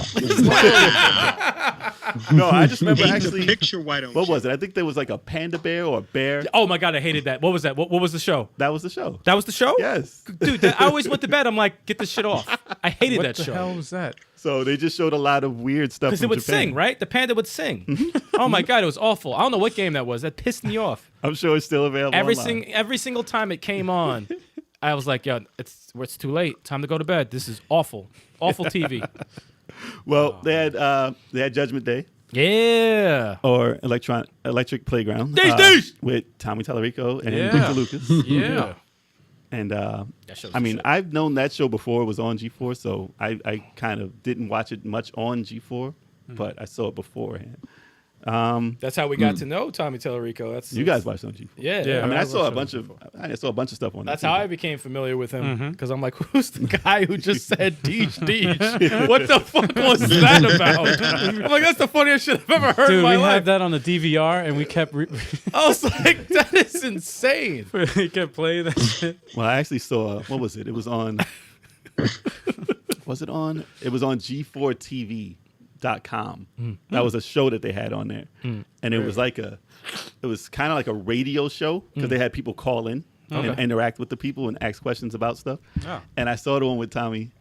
No, I just remember actually. Picture, why don't what was it? I think there was like a panda bear or a bear. Oh my god, I hated that. What was that? What was the show? That was the show. That was the show? Yes. Dude, I always went to bed. I'm like, get this shit off. I hated that show. What the hell was that? So they just showed a lot of weird stuff. Because it would Japan. sing, right? The panda would sing. Oh my god, it was awful. I don't know what game that was. That pissed me off. I'm sure it's still available. Every single time it came on, I was like, yo, it's too late. Time to go to bed. This is awful. Awful TV. Well, they had Judgment Day. Yeah. Or Electric Playground. With Tommy Tallarico and Victor Lucas. Yeah. And I mean, I've known that show before it was on G4, so I kind of didn't watch it much on G4, but I saw it beforehand. That's how we got to know Tommy Tallarico. You guys watched on G4. Yeah. I mean, I saw a bunch of stuff on. That's how I became familiar with him, because I'm like, who's the guy who just said Deej? What the fuck was that about? I'm like, that's the funniest shit I've ever heard in my life. We had that on the DVR, and we kept. I was like, that is insane. We kept playing that shit. Well, I actually saw. What was it? It was on. Was it on? It was on G4TV. .com. That was a show that they had on there, and it was kind of like a radio show because they had people call in and interact with the people and ask questions about stuff. And I saw the one with Tommy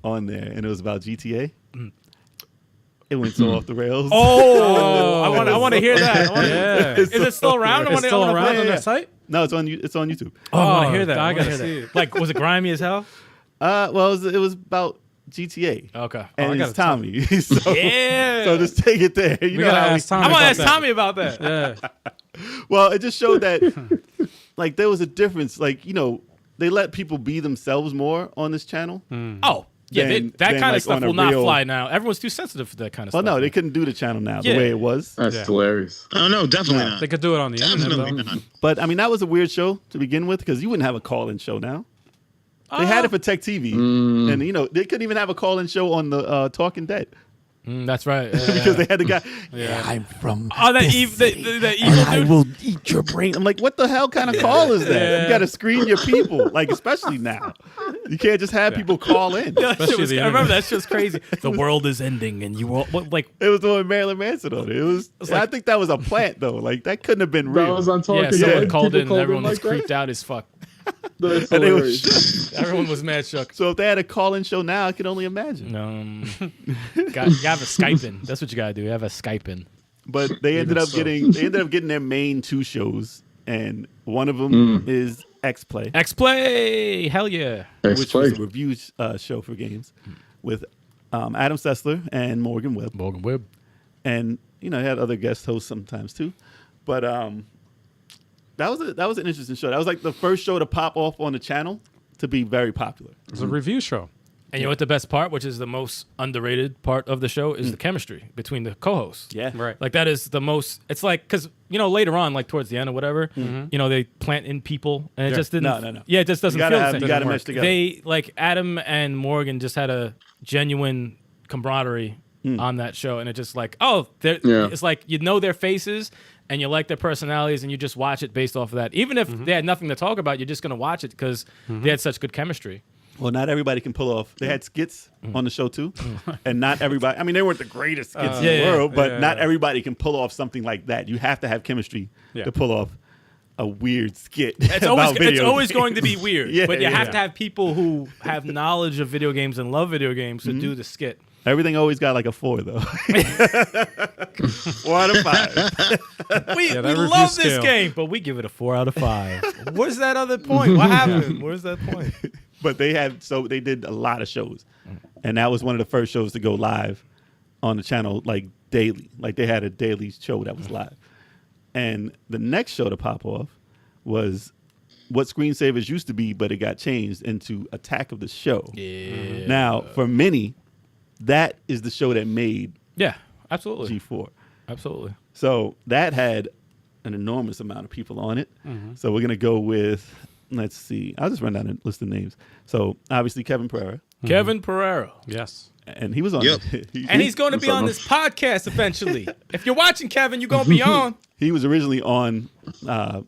on there, and it was about GTA. It went so off the rails. Oh, I want to hear that. Is it still around? It's still around on their site? No, it's on YouTube. Oh, I want to hear that. I gotta see it. Like, was it grimy as hell? Well, it was about GTA. Okay. And it's Tommy. So just take it there. We gotta ask Tommy. I'm gonna ask Tommy about that. Yeah. Well, it just showed that like there was a difference. Like, you know, they let people be themselves more on this channel. Oh, yeah, that kind of like stuff will not fly now. Everyone's too sensitive for that kind of stuff. Well, no, they couldn't do the channel now the way it was. That's hilarious. Oh, no, definitely not. They could do it on the internet, though. But, I mean, that was a weird show to begin with because you wouldn't have a call-in show now. They had it for Tech TV. And, you know, they couldn't even have a call-in show on the Talking Dead. That's right. Because they had the guy, I'm from that evil dude. I will eat your brain. I'm like, what the hell kind of call is that? You got to screen your people, like, especially now. You can't just have people call in. I remember that shit was crazy. The world is ending, and you all like. It was the one with Marilyn Manson on it. It was I think that was a plant, though. Like, that couldn't have been real. That was on Talking Yeah, Dead. someone called in, and People everyone was like that? creeped out as fuck. That's And they were hilarious. Everyone was mad shook. So if they had a call-in show now, I can only imagine. You have a Skype in. That's what you gotta do. You have a Skype in. But they ended up getting their main 2 shows, and one of them is xplay, xplay, hell yeah. which was a review show for games with Adam Sessler and Morgan Webb. And you know, they had other guest hosts sometimes too. But that was an interesting show. That was like the first show to pop off on the channel to be very popular. It was a review show. And you know what the best part, which is the most underrated part of the show, is the chemistry between the co-hosts. Yeah. Right. Like that is the most. It's like because you know later on, like towards the end or whatever, you know they plant in people, and it just didn't. No. Yeah, it just doesn't feel the same. You gotta mesh together. They like Adam and Morgan just had a genuine camaraderie on that show, and it just like it's like you know their faces and you like their personalities, and you just watch it based off of that. Even if they had nothing to talk about, you're just gonna watch it because they had such good chemistry. Well, not everybody can pull off. They had skits on the show too, and not everybody. I mean, they weren't the greatest skits in the world, but not everybody can pull off something like that. You have to have chemistry to pull off a weird skit. It's always going to be weird, but you have to have people who have knowledge of video games and love video games to do the skit. Everything always got like a 4 though. 4 out of 5. We love this game, but we give it a 4 out of 5. Where's that other point? What happened? Where's that point? But they did a lot of shows, and that was one of the first shows to go live on the channel like daily. Like they had a daily show that was live, and the next show to pop off was what Screensavers used to be, but it got changed into Attack of the Show. Yeah. Now, for many, that is the show that made absolutely G4. Absolutely. So that had an enormous amount of people on it. So we're gonna go with. Let's see. I'll just run down a list of names. So obviously Kevin Pereira. Kevin Pereira. Yes. And he was on And he's going to be on this podcast eventually. If you're watching, Kevin, you're going to be on. He was originally on a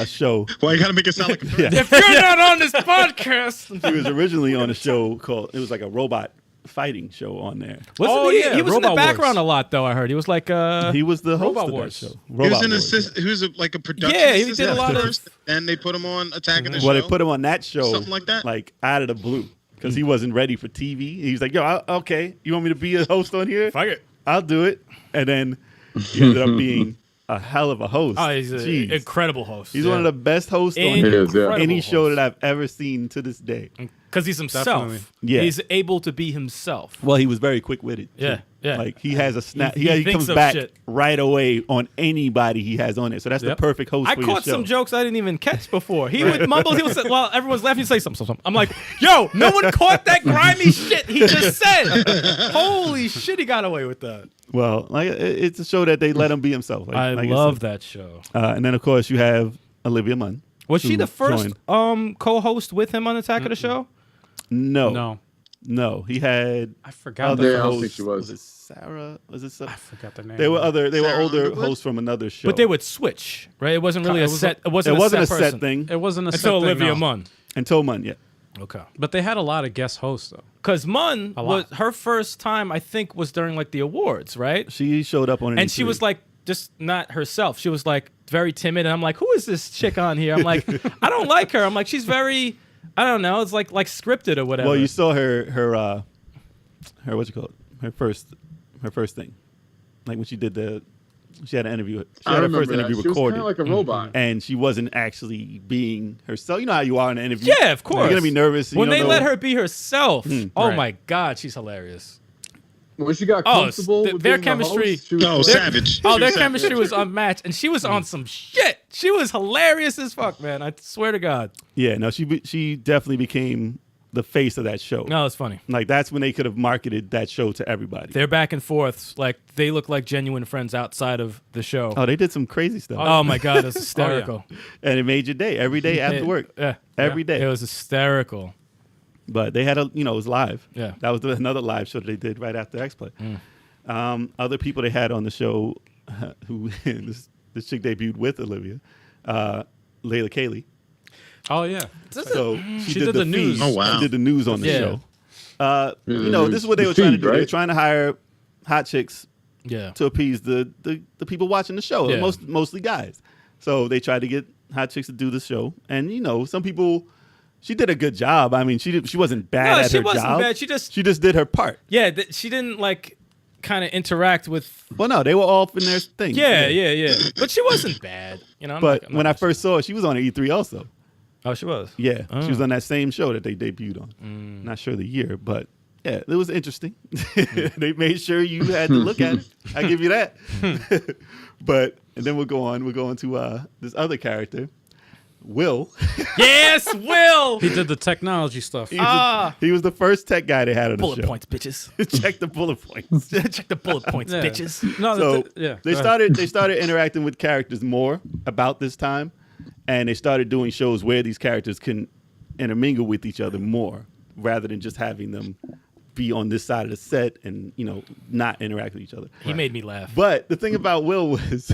show. Well, you got to make it sound like a threat. If you're not on this podcast. He was originally on a show called, it was like a robot fighting show on there. He was in the Robot background Wars. a lot, though, I heard. He was like He was the host Robot of Wars. that show. He was Robot an Wars, assist. He was like a production. Yeah, he did a lot of- first, and they put him on Attack of the Show. Well, they put him on that show. Something like that? Like out of the blue. Because he wasn't ready for TV. He was like, yo, okay, you want me to be a host on here? Fuck it. I'll do it. And then he ended up being a hell of a host. Oh, he's an Jeez. incredible host. He's one of the best hosts on Incredible any show host. that I've ever seen to this day. Because he's himself. Definitely. Yeah. He's able to be himself. Well, he was very quick-witted. too. Yeah. Like he has a snap. He He thinks comes of back shit. right away on anybody he has on it. So that's the perfect host I for your caught show. some jokes I didn't even catch before. He would mumble. He would say, while everyone's laughing, he'd say something. I'm like, yo, no one caught that grimy shit he just said. Holy shit, he got away with that. Well, like it's a show that they let him be himself. Like, I like love said. that show. And then of course you have Olivia Munn. Was she who the first joined. co-host with him on Attack of the Show? No. He had I forgot other the I don't hosts. think she was. it Sarah? Was it Sarah? I forgot their name. They were older Underwood? hosts from another show. But they would switch, right? It wasn't really It a was set. It it wasn't wasn't a a set, set person. thing. It wasn't a set Until thing, Olivia no. Munn. Until Munn, yeah. Okay. But they had a lot of guest hosts, though. Because Munn A was lot. her first time, I think, was during like the awards, right? She showed up on it. And she was like just not herself. She was like very timid, and I'm like, who is this chick on here? I'm like, I don't like her. I'm like, she's very, I don't know, it's like scripted or whatever. Well, you saw her what you call it? Her first thing. Like when she did she had an interview. She I had her remember first interview that. She was kind recorded. of like a robot. And she wasn't actually being herself. You know how you are in an interview. Yeah, of course. You're gonna be nervous. When you they don't let know. her be herself, oh Right. my God, she's hilarious. when she got comfortable with their being chemistry. The host, savage. Their chemistry was unmatched, and she was on some shit. She was hilarious as fuck, man. I swear to God. Yeah, no, she definitely became the face of that show. No, it's funny. Like that's when they could have marketed that show to everybody. Their back and forths, like they look like genuine friends outside of the show. Oh, they did some crazy stuff. Oh my God, it was hysterical. And it made your day every day after work. Yeah, every day. It was hysterical. But they had it was live. Yeah, that was another live show that they did right after xplay. Other people they had on the show, who this chick debuted with Olivia, Layla Cayley. Oh yeah. So she did the news. Oh wow. She did the news on the show. This is what they were trying to do. Right? They were trying to hire hot chicks yeah, to appease the people watching the show. Yeah. Mostly guys. So they tried to get hot chicks to do the show, and some people. She did a good job. I mean, she wasn't bad at her job. No, she wasn't bad. She just did her part. Yeah, she didn't kind of interact with. Well, no, they were off in their thing. Yeah. But she wasn't bad. But when I first saw her, she was on E3 also. Oh, she was. Yeah, she was on that same show that they debuted on. Not sure the year, but yeah, it was interesting. They made sure you had to look at it. I give you that. But and then we'll go on. We'll go into this other character. Will. Yes, Will. He did the technology stuff. He was the first tech guy they had on the show. Bullet points, bitches. Check the bullet points. Check the bullet points, Yeah. bitches. No, So they go ahead. started interacting with characters more about this time, and they started doing shows where these characters can intermingle with each other more, rather than just having them be on this side of the set and not interact with each other. He made me laugh. But the thing about Will was,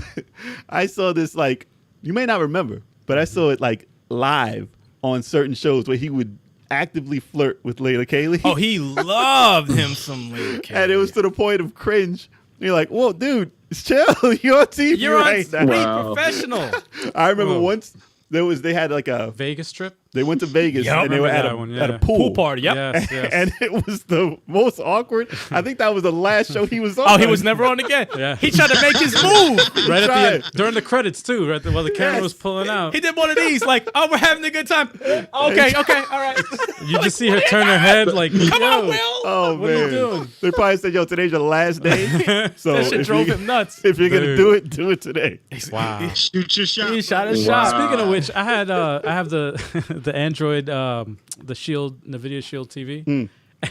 I saw this you may not remember, but I saw it live on certain shows where he would actively flirt with Layla Cayley. Oh, he loved him some Layla Cayley. And it was to the point of cringe. You're like, whoa, dude, chill. You're on TV You're right on now. professional. I remember once they had a Vegas trip. They went to Vegas and they were at a Pool party. Yep. Yes. and it was the most awkward. I think that was the last show he was on. Oh, he was never on again. Yeah. He tried to make his move. Right at the end, during the credits too, right while the camera was pulling out. He did one of these, we're having a good time. Okay, all right. You just see her turn her head Come on, Will. Oh What are you man, doing? they probably said, "Yo, today's your last day." So That shit drove him nuts. If you're gonna do it today. Wow. Shoot your shot. He shot his Wow. shot. Speaking of which, I have the the Android the Shield NVIDIA Shield TV,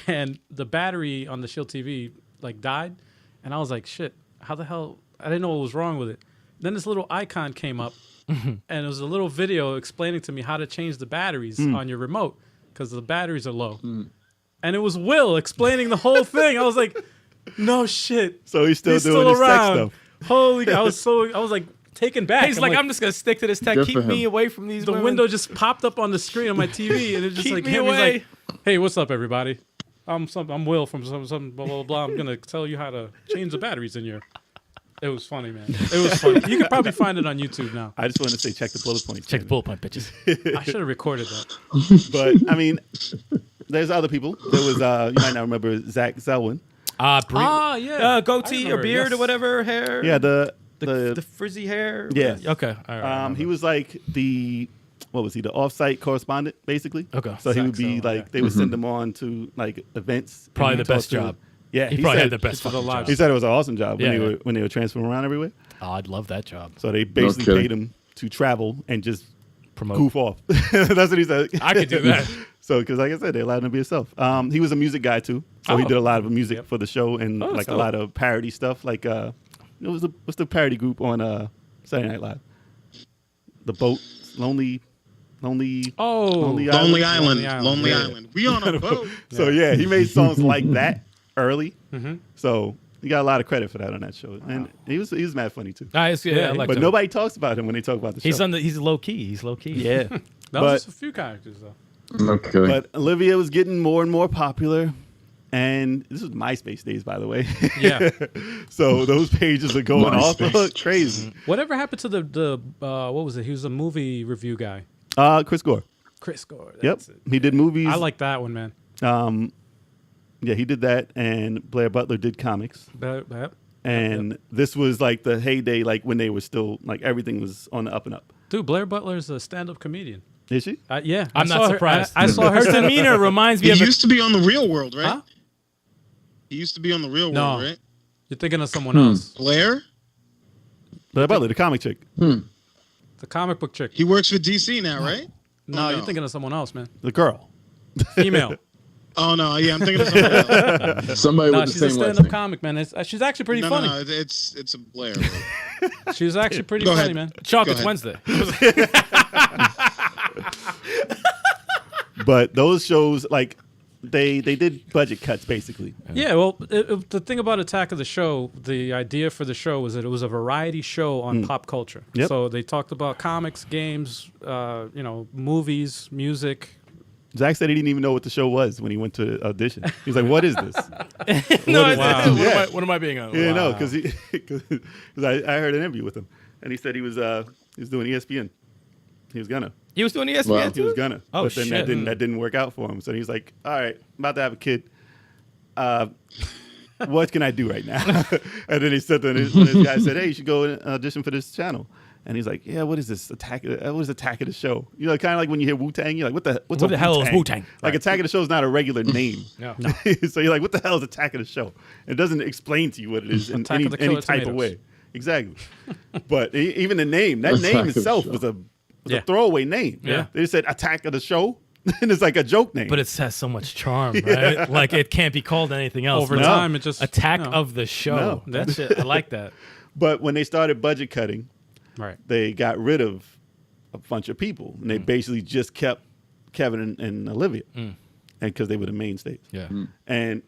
and the battery on the Shield TV died, and I was like, shit, how the hell? I didn't know what was wrong with it. Then this little icon came up, and it was a little video explaining to me how to change the batteries on your remote because the batteries are low, and it was Will explaining the whole thing. I was like, no shit. So he's still doing still his tech around. stuff. Holy! I was taken back. He's I'm just gonna stick to this tech. Good Keep for me him. away from these. the women. window just popped up on the screen on my TV, and it just Keep me him. He's away. like, "Hey, what's up, everybody? I'm Will from some blah blah blah. I'm gonna tell you how to change the batteries in your." It was funny, man. It was funny. You can probably find it on YouTube now. I just wanted to say, check the bullet points. Check the bullet point, bitches. I should have recorded that. But I mean, there's other people. There was you might not remember Zach Zelwyn. Yeah. Goatee I or remember, beard yes. or whatever hair. Yeah, the frizzy hair. Yeah. Okay. All right. he was the off-site correspondent basically. Okay. So he would Zach be Zelwyn, they would send him on to events. and Probably he'd the best talk to- job. Yeah, He probably said, had the best for the fucking live job. He said it was an awesome job when Yeah, they were transferring around everywhere. Oh, I'd love that job. So they basically kidding. paid him to travel and just Promote. goof off. That's what he said. I could do that. So, because like I said, they allowed him to be himself. He was a music guy too, so he did a lot of music for the show and that's a dope. lot of parody stuff. What's the parody group on Saturday Night Live? The Boat, Lonely Lonely Island. We on a boat. So yeah, he made songs like that early. So he got a lot of credit for that on that show, and he was mad funny too. I like But him. nobody talks about him when they talk about the show. He's low key. He's low key. Yeah, That but was just a few characters though. Okay. but Olivia was getting more and more popular, and this was MySpace days, by the way. Yeah. So those pages are going off MySpace. crazy. Whatever happened to the what was it? He was a movie review guy. Chris Gore. Chris Gore. Yep, That's it. he did movies. I like that one, man. Yeah, he did that, and Blair Butler did comics. And this was the heyday, when they were still everything was on the up and up. Dude, Blair Butler's a stand-up comedian. Is she? Yeah, I'm not surprised. I saw her Her demeanor reminds me He of used to be on The Real World, right? Huh? He used to be on the Real No. World, right? You're thinking of someone else. Blair? Blair Butler, the comic chick. The comic book chick. He works for DC now, right? No, you're thinking of someone else, man. The girl. Female. Oh, no. Yeah, I'm thinking of somebody else. Somebody No, with the she's a same last stand-up name. comic, man. She's actually pretty No, funny. no, it's a Blair. She's actually pretty Go funny, ahead. man. Chocolate's ahead. Wednesday. But those shows, like, they did budget cuts, basically. Yeah, well, the thing about Attack of the Show, the idea for the show was that it was a variety show on pop culture. Yep. So they talked about comics, games, movies, music. Zach said he didn't even know what the show was when he went to audition. He was like, "What is this?" What am I being on? He didn't know because I heard an interview with him, and he said he was doing ESPN. He was gonna. He was doing ESPN Wow. He too? was gonna. Oh, but then shit. that didn't work out for him. So he's like, "All right, I'm about to have a kid. What can I do right now?" And then he said to this guy said, "Hey, you should go and audition for this channel." And he's like, "Yeah, what is this? What is Attack of the Show?" You know, kind of like when you hear Wu-Tang, you're like, what's What the hell is Wu-Tang? Like Attack of the Show is not a regular name. No. So you're like, what the hell is Attack of the Show? It doesn't explain to you what it is in Attack any, of the any Killer type of Tomatoes. way. Exactly. But even the name, that name Attack of the itself Show. was a Yeah. throwaway name. Yeah. They just said Attack of the Show, and it's like a joke name. But it has so much charm, right? Like it can't be called anything else. Over No. time, it just Attack no. of the Show. No. That's it. I like that. But when they started budget cutting, Right. they got rid of a bunch of people, and they basically just kept Kevin and Olivia, and because they were the mainstays. Yeah. And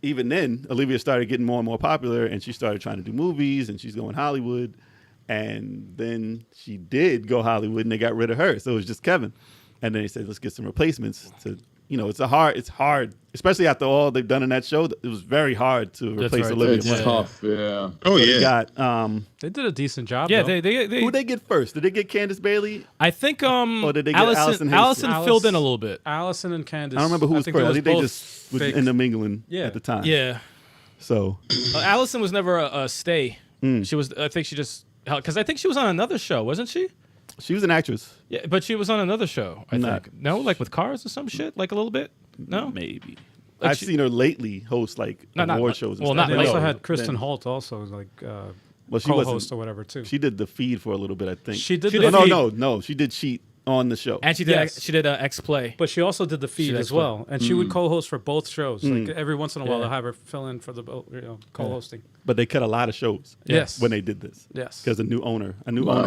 even then, Olivia started getting more and more popular, and she started trying to do movies, and she's going Hollywood. And then she did go Hollywood, and they got rid of her. So it was just Kevin. And then they said, let's get some replacements. It's hard, especially after all they've done in that show. It was very hard to replace right. Olivia It's Munn. tough, yeah. Oh, So they yeah. got, They did a decent job. Yeah, though. they who they get first? Did they get Candace Bailey? I think Or did they get Allison Allison Hastings? filled in a little bit. Allison and Candace. I don't remember who was think first. it I think they both just was fake. intermingling Yeah. at the time. Yeah. So Allison was never a stay. She was. I think she just because I think she was on another show, wasn't she? she was an actress. Yeah, but she was on another show. I Not- think. No, like with cars or some shit, like a little bit. No. Maybe. Like I've she- seen her lately host like No, not- award shows. And well, stuff. not They like- also No, had Kristen then- Holt also like Well, she co-host wasn't. or whatever too. She did the feed for a little bit, I think. She did She the did Oh, feed. no. She did cheat on the show. And she did. Yes. She did xplay. But she also did the feed did as explain. well, and she would co-host for both shows. Like every once in a while, Yeah. they'll have her fill in for the co-hosting. But they cut a lot of shows. Yes. When they did this. Yes. Because a new owner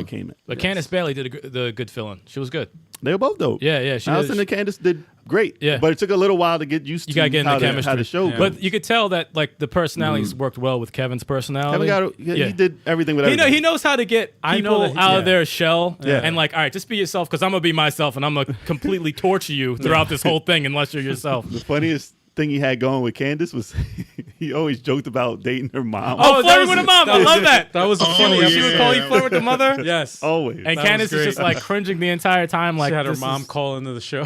came in. But Candace Bailey did the good fill-in. She was good. They were both dope. Yeah. She Allison did, and Candace did great. Yeah. But it took a little while to get used to you gotta get in how the chemistry. how the show Yeah. goes. But you could tell that like the personalities worked well with Kevin's personality. He did everything with He everything. knows how to get I people know that out yeah. of their shell Yeah. and like, all right, just be yourself because I'm gonna be myself and I'm gonna completely torture you throughout this whole thing unless you're yourself. The funniest thing he had going with Candace was he always joked about dating her mom. Oh, that flirting was with a it. mom. I love that. That was a funny yeah. She would episode. call you flirt with the mother. Yes. Always. And That Candace was is just great. like cringing the entire time. Like She had her this mom is- call into the show.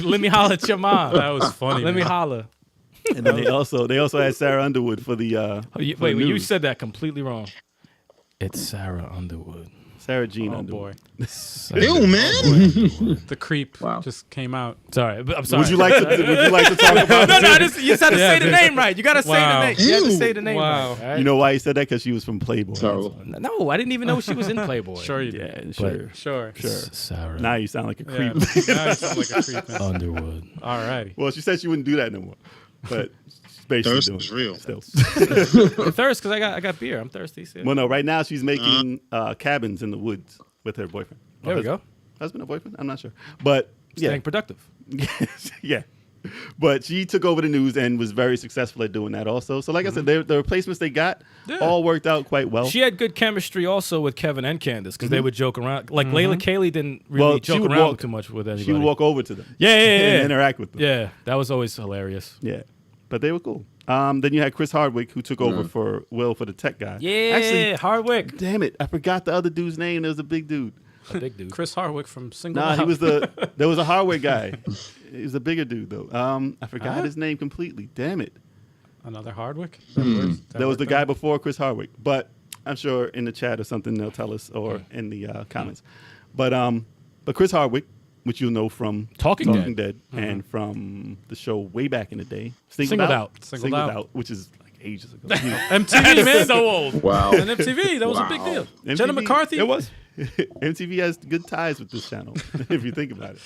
Let me holler at your mom. That was funny. Let me man. holler. And then they also had Sarah Underwood for the Oh, for the wait, you news. said that completely wrong. It's Sarah Underwood. Sarah Jean Oh Underwood. boy, Ew, man. the creep Wow. just came out. Sorry, but I'm sorry. Would you like to talk about No, you just had to say the dude. name right. You got to say Wow. the name. You have to Ew. say the name Wow. right. all right? You know why he said that? Because she was from Playboy. Terrible. No, I didn't even know she was in Playboy. Sure you did. Yeah, sure. Sure. Sarah Now you sound like a Yeah. creep. Now you sound like a creep. man. Underwood. All righty. Well, she said she wouldn't do that no more. But she's basically Thirst doing is it real. still. Thirst, because I got beer. I'm thirsty. See? Well, no, right now she's making cabins in the woods with her boyfriend. There we go. Husband or boyfriend? I'm not sure. But yeah. Staying productive. Yeah. But she took over the news and was very successful at doing that also. So like I said, the replacements they got all worked out quite well. She had good chemistry also with Kevin and Candace because they would joke around. Like Layla Kaylee didn't really Well, she joke would around walk- too much with anybody. She would walk over to them. Yeah. And interact with them. Yeah, that was always hilarious. Yeah. But they were cool. Then you had Chris Hardwick, who took over for Will for the tech guy. Yeah, Actually, Hardwick. damn it, I forgot the other dude's name. There was a big dude. A big dude. Chris Hardwick from Single. Nah, he Out. was there was a Hardwick guy. He was a bigger dude though. I forgot his name completely. Damn it. Another Hardwick. That was the guy before Chris Hardwick. But I'm sure in the chat or something they'll tell us or in the comments. But Chris Hardwick which you'll know from Talking Dead, and from the show way back in the day, Singled Out, which is like ages ago. MTV, man, so old. Wow. and MTV, that was a big deal. Jenna McCarthy, it was. MTV has good ties with this channel, if you think about it.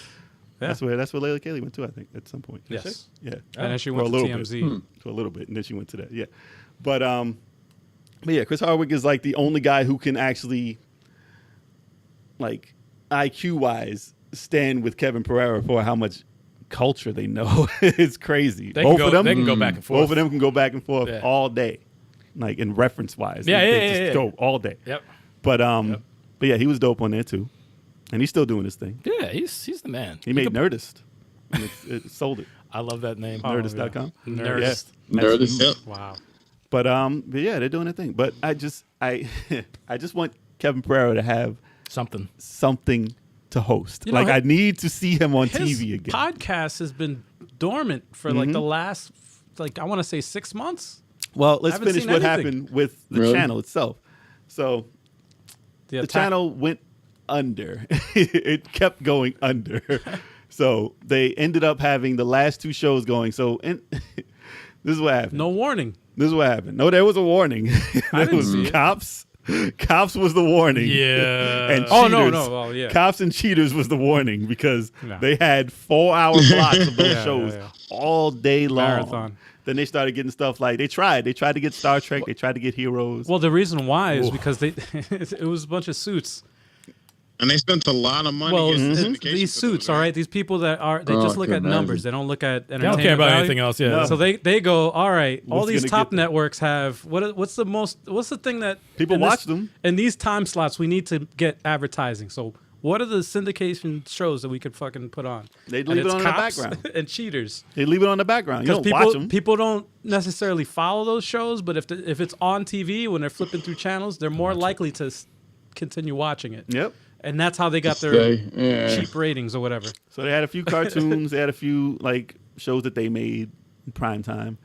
Yeah. That's where Layla Kaylee went to, I think, at some point. Yes. Yeah. And then she went to TMZ. For a little bit, and then she went to that. Yeah. But yeah, Chris Hardwick is like the only guy who can actually, like, IQ-wise, stand with Kevin Pereira for how much culture they know. It's crazy. Both of them can go back and forth. Both of them can go back and forth all day, like in reference-wise. They just go all day. Yep. But yeah, he was dope on there too, and he's still doing his thing. Yeah, he's the man. He made Nerdist. And it sold it. I love that name. Nerdist.com. Yeah. Nerdist. Yeah. Nerdist. Yep. Wow. But yeah, they're doing their thing. But I just want Kevin Pereira to have something to host. You know, I need to see him on his TV again. Podcast has been dormant for like the last, I want to say 6 months. Well, let's finish what happened with the channel itself. So the channel went under. It kept going under. So they ended up having the last 2 shows going. So this is what happened. No warning. This is what happened. No, there was a warning. There was Cops. Cops was the warning. Yeah. And cheaters. Oh, yeah. Cops and Cheaters was the warning because they had 4-hour blocks of those shows all day long. Marathon. Then they started getting stuff like they tried to get Star Trek. They tried to get Heroes. Well, the reason why is because it was a bunch of suits. And they spent a lot of money. Well, these suits, all right. These people they just look at numbers. They don't look at entertainment. They don't care about value. anything else. Yeah. No. So they go, all right. All What's these top networks have what's the thing that People watch them in these time slots? We need to get advertising. So what are the syndication shows that we could fucking put on? They leave it on in the background. And Cheaters. They leave it on the background. You don't watch them. People don't necessarily follow those shows, but if it's on TV when they're flipping through channels, they're more likely to continue watching it. Yep. And that's how they got their cheap ratings or whatever. So they had a few cartoons. They had a few like shows that they made in prime time.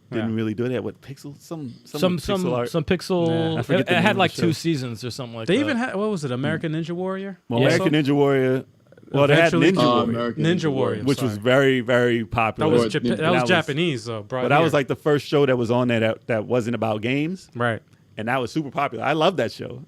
Didn't really do it. They had what pixel? Some pixel art. Some pixel. I forget It the name had of like the 2 show. seasons or something like that. They even had what was it? American Ninja Warrior. Well, American Ninja Warrior. Well, they had Eventually- Ninja Warrior, Ninja Warrior, which was very, very popular. That was Japanese though. But that was like the first show that was on there that wasn't about games. Right. And that was super popular. I love that show.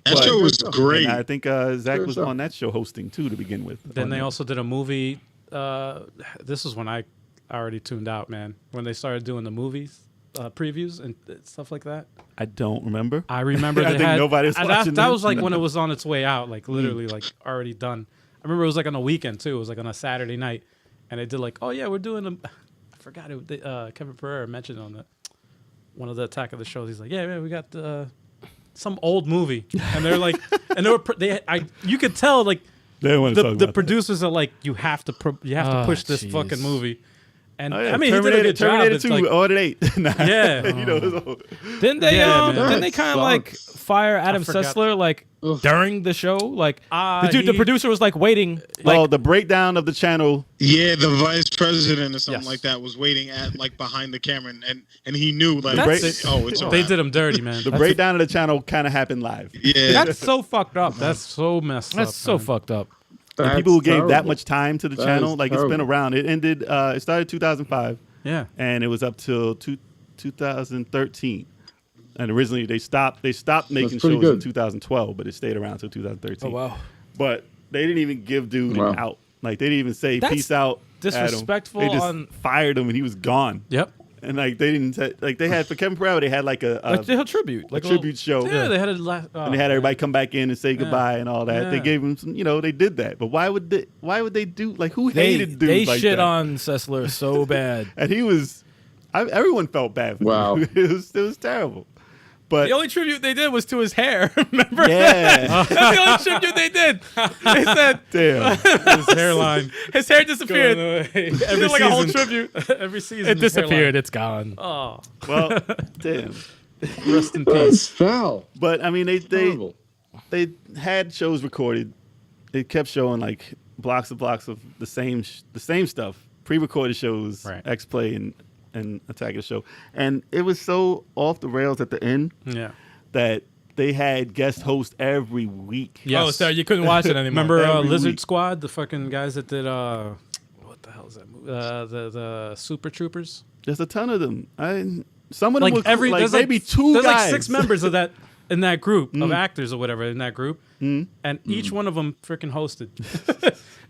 That show was great. And I think Zach was on that show hosting too to begin with. Then they also did a movie. This is when I already tuned out, man. When they started doing the movies previews and stuff like that. I don't remember. I remember I they think had nobody was watching that this. was like when it was on its way out, like literally like already done. I remember it was like on a weekend too. It was like on a Saturday night, and they did like, oh yeah, we're doing a. I forgot it. Kevin Pereira mentioned on one of the Attack of the shows. He's like, yeah, we got some old movie, and they're like, and you could tell like They didn't want to talk the about producers are like, you have to push this fucking movie. And that. Oh, yeah. I mean, he did a good job. Terminator It's 2 like, ordered 8. Nah. Yeah. You know, it was Didn't they? Yeah, man. Didn't they kind of like fire Adam forgot. Sessler like during the show? Like the producer was like waiting. Like the breakdown of the channel. Yeah, the vice president or something like that was waiting at like behind the camera, and he knew like, it's they did him dirty, man. The breakdown of the channel kind of happened live. Yeah, That's so fucked up. That's so messed up. that's so man. fucked up. And people who gave that much time to the That channel, is like it's been terrible. around. It ended. It started 2005. Yeah. And it was up till 2013. And originally they stopped making shows pretty good. in 2012, but it stayed around till 2013. Oh wow. But they didn't even give dude an out. Like they didn't even say That's peace out. disrespectful Adam. They just on- fired him and he was gone. Yep. And like they didn't like they had for Kevin Pereira, they had like a Like tribute, like tribute show. Yeah, they had a And they had everybody come back in and say goodbye and all that. Yeah. They gave him some, they did that. But why would they do like who hated dudes They like shit that? on Sessler so bad. And he was everyone felt bad for Wow. him. It was terrible. But The only tribute they did was to his hair. Remember? yeah. That's the only tribute they did. They said Damn. his hairline. his hair disappeared. Every They did like a whole season. tribute. Every season. It his disappeared. It's gone. hairline. Oh, Well, damn. rest in That's peace. foul. But I mean Terrible. they had shows recorded. They kept showing like blocks of the same stuff, pre-recorded shows, Right. xplay and Attack of the Show, and it was so off the rails at the end Yeah. that they had guest hosts every week. Yes. Oh, sorry, you couldn't watch it anymore. Remember Lizard Squad, the fucking guys that did what the hell is that movie? The Super Troopers. There's a ton of them. Some of them like were like maybe two there's guys. Like 6 members of that in that group of actors or whatever in that group, and each one of them freaking hosted.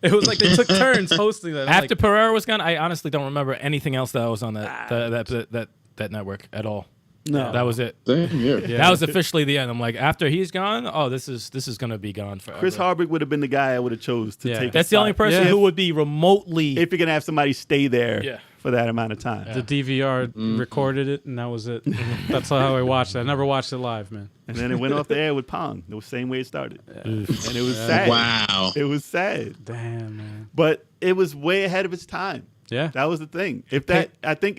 It was like they took turns hosting that. After Pereira was gone, I honestly don't remember anything else that was on that network at all. No, that was it. Same here. Yeah. That was officially the end. I'm like, after he's gone, this is gonna be gone forever. Chris Hardwick would have been the guy I would have chose to take. That's the only person who would be remotely. If you're gonna have somebody stay there for that amount of time. The DVR recorded it, and that was it. That's how I watched it. I never watched it live, man. And then it went off the air with Pong. The same way it started. And it was sad. Wow. It was sad. Damn, man. But it was way ahead of its time. Yeah. That was the thing. I think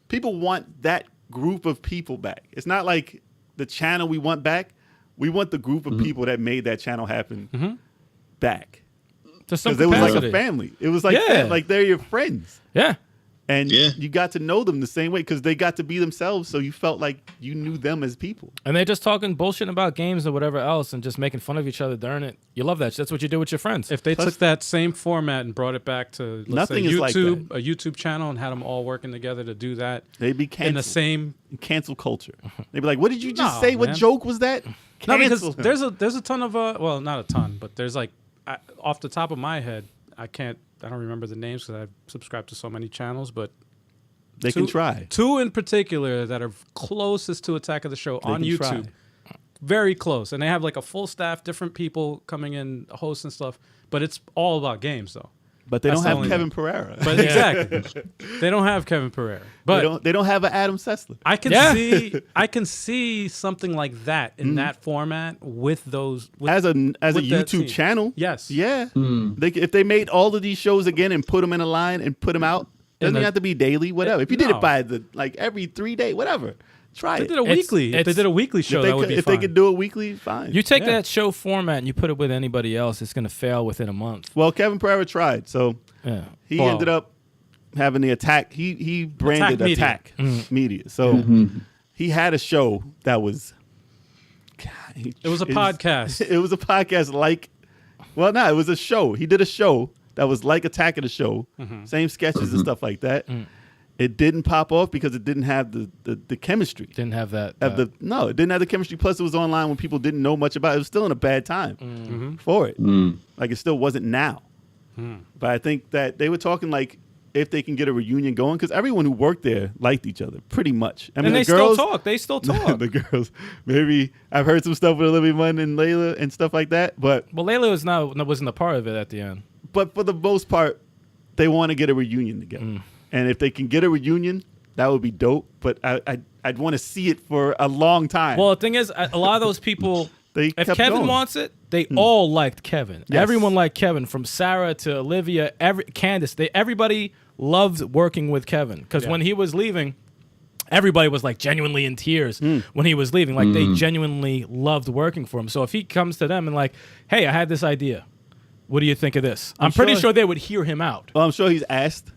people want that group of people back. It's not like the channel we want back. We want the group of people that made that channel happen back. Because it was like a family. It was like like they're your friends. Yeah. And you got to know them the same way because they got to be themselves, so you felt like you knew them as people. And they're just talking bullshit about games or whatever else and just making fun of each other during it. You love that. That's what you do with your friends. If they took that same format and brought it back to, let's say, is like YouTube, a YouTube channel, and had them all working together to do that, they'd be canceled. In the same cancel culture. They'd be like, "What did you just say? What joke was that?" No, because there's a ton of well, not a ton, but there's like off the top of my head, I don't remember the names because I subscribe to so many channels, but they can try. 2 in particular that are closest to Attack of the Show on YouTube. Very close. And they have like a full staff, different people coming in, hosts and stuff. But it's all about games, though. But they don't have Kevin Pereira. But exactly. They don't have Kevin Pereira. But they don't have an Adam Sessler. I can see something like that in that format with those as a YouTube channel. Yes. Yeah. If they made all of these shows again and put them in a line and put them out, doesn't have to be daily, whatever. If you did it by every 3 days, whatever, try it. They did a weekly. If they did a weekly show, that would be fine. If they could do it weekly, fine. You take that show format and you put it with anybody else, it's going to fail within a month. Well, Kevin Pereira tried, so he ended up having the Attack. He branded Attack Media. So he had a show that was. It was a podcast. It was a podcast it was a show. He did a show that was like Attack of the Show, same sketches and stuff like that. It didn't pop off because it didn't have the chemistry. Didn't have that. No, it didn't have the chemistry. Plus, it was online when people didn't know much about it. It was still in a bad time for it. Like, it still wasn't now. But I think that they were talking like if they can get a reunion going, because everyone who worked there liked each other pretty much. I mean, and still talk. They still talk. The girls, maybe I've heard some stuff with Olivia Munn and Layla and stuff like that. But Layla wasn't a part of it at the end. But for the most part, they want to get a reunion together. And if they can get a reunion, that would be dope. But I'd want to see it for a long time. Well, the thing is, a lot of those people, if Kevin wants it, they all liked Kevin. Yes. Everyone liked Kevin, from Sarah to Olivia, Candace. Everybody loved working with Kevin. Because when he was leaving, everybody was like genuinely in tears when he was leaving. Like they genuinely loved working for him. So if he comes to them and like, hey, I had this idea. What do you think of this? I'm pretty sure they would hear him out. Well, I'm sure he's asked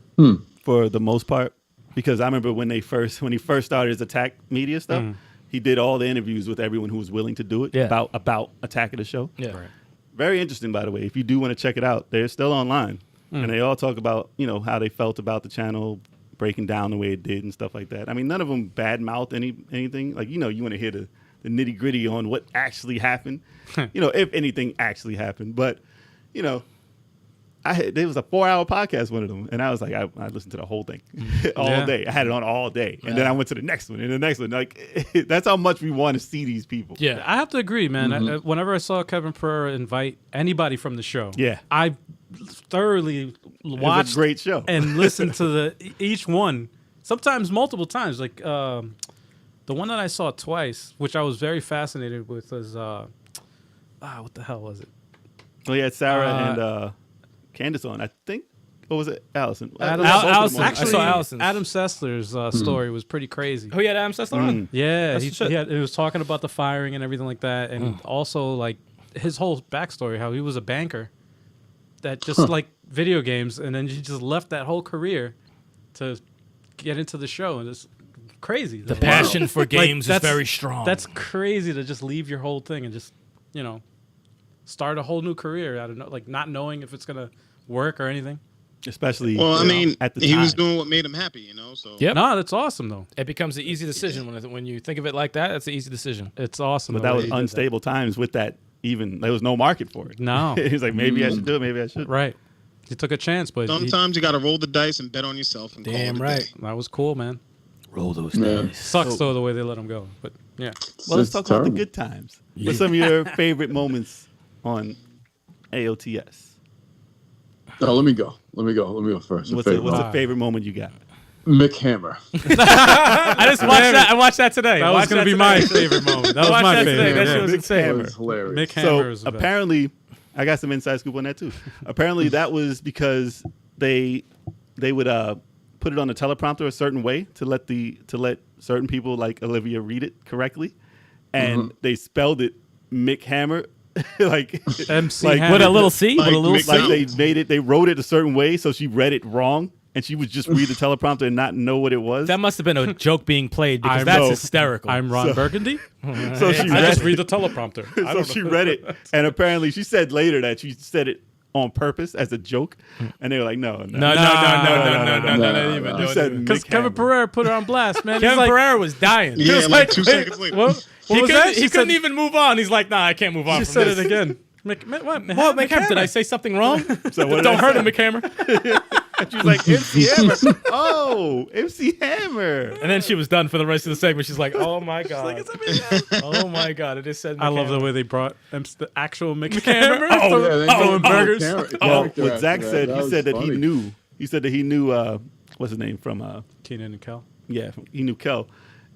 for the most part, because I remember when he first started his Attack Media stuff, he did all the interviews with everyone who was willing to do it about Attack of the Show. Yeah. Right. Very interesting, by the way. If you do want to check it out, they're still online. And they all talk about, how they felt about the channel breaking down the way it did and stuff like that. I mean, none of them badmouthed anything. Like, you want to hear the nitty gritty on what actually happened, if anything actually happened. But there was a 4-hour podcast, one of them, and I was like, I listened to the whole thing all day. I had it on all day, and then I went to the next one and the next one. Like, that's how much we want to see these people. Yeah, I have to agree, man. Whenever I saw Kevin Pereira invite anybody from the show, I thoroughly watched. It's a great show and listened to each one, sometimes multiple times. Like the one that I saw twice, which I was very fascinated with, was what the hell was it? Well, yeah, Sarah and Candace on, I think. What was it? Allison. Allison. Actually, I saw Allison's. Adam Sessler's story was pretty crazy. Oh, he had Adam Sessler on? Yeah, he was talking about the firing and everything like that, and also like his whole backstory, how he was a banker that just liked video games, and then he just left that whole career to get into the show and just crazy. The passion for games is very strong. That's crazy to just leave your whole thing and just, start a whole new career out of not knowing if it's gonna work or anything. Especially, well, I mean, at the he time. was doing what made him happy, So Yep. No, that's awesome though. It becomes an easy decision when you think of it like that. That's an easy decision. It's awesome. But the that way was he did unstable times with that. Even there was no market for it. No. He's like, maybe I should do it. Maybe I should. Right. He took a chance, but sometimes you got to roll the dice and bet on yourself. And Damn call it a right. day. that was cool, man. Roll those dice. Sucks though the way they let him go, but yeah. Well, let's It's talk about the terrible. good times. What's some of your favorite moments on AOTS? Oh, let me go first. What's the favorite moment you got? Mick Hammer. I just watched that. I watched that today. That was going to be my favorite moment. That was watched my that today. favorite. That shit was Mick insane. Hammer. It was hilarious. Mick Hammer is So the best. apparently, I got some inside scoop on that too. Apparently, that was because they would put it on the teleprompter a certain way to let certain people like Olivia read it correctly, and they spelled it Mick Hammer. Like MC like, Hammer. With a little C? Like With a little Mick- C? like they wrote it a certain way, so she read it wrong, and she would just read the teleprompter and not know what it was. That must have been a joke being played because I that's know. hysterical. I'm Ron Burgundy. So she I read just it. read the teleprompter. I So don't she know. read it, and apparently she said later that she said it on purpose as a joke, and they were like, no. no. You said Because Mick Kevin Hammer. Pereira put her on blast, man. Kevin He's like, Pereira was dying. Yeah, was like like, 2 seconds later. What He was couldn't, that? he couldn't even move on. He's like, nah, I can't move on She from said this. it again. What, What, McHammer? Did I say something wrong? So what did Don't I hurt say? him, McHammer. She was like, MC Hammer. Oh, MC Hammer. And then she was done for the rest of the segment. She's like, oh my God. Oh my God. It just said I love the McHammer. way they brought the actual Mick Hammer? Hammer. Oh, Yeah, they throwing made burgers. Well, character what after Zach that. said, he was said that funny. he knew. He said that he knew. What's his name from? Keenan and Kel. Yeah, he knew Kel,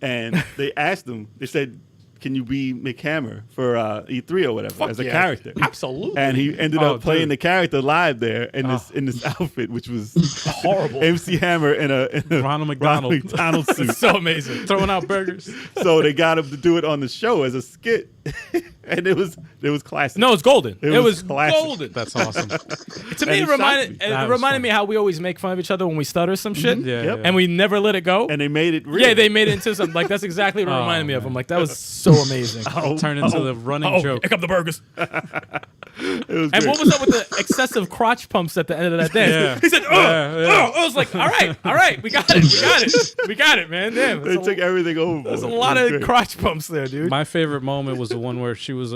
and they asked him. They said, "Can you be Mick Hammer for E3 or whatever as a yeah. character?" Absolutely. And he ended Oh, up playing dude. the character live there in this outfit, which was Horrible. MC Hammer in a Ronald McDonald. McDonald suit. So amazing. Throwing out burgers. So they got him to do it on the show as a skit, and it was classic. No, it's golden. It was classic. golden. That's awesome. To me, And it he reminded shocked me. it That was reminded fun. me how we always make fun of each other when we stutter some shit. Yeah, Yep. yeah. And we never let it go. And they made it real. Yeah, they made it into something. Like, that's exactly what it Oh, reminded me of. man. I'm like, that was so amazing. Turn into the running joke. Here come the burgers. It was And great. what was up with the excessive crotch pumps at the end of that dance? Yeah. He said, Yeah. I was like, all right, we got it, man. Damn, They took everything over. there's a lot of crotch pumps there, dude. My favorite moment was the one where she was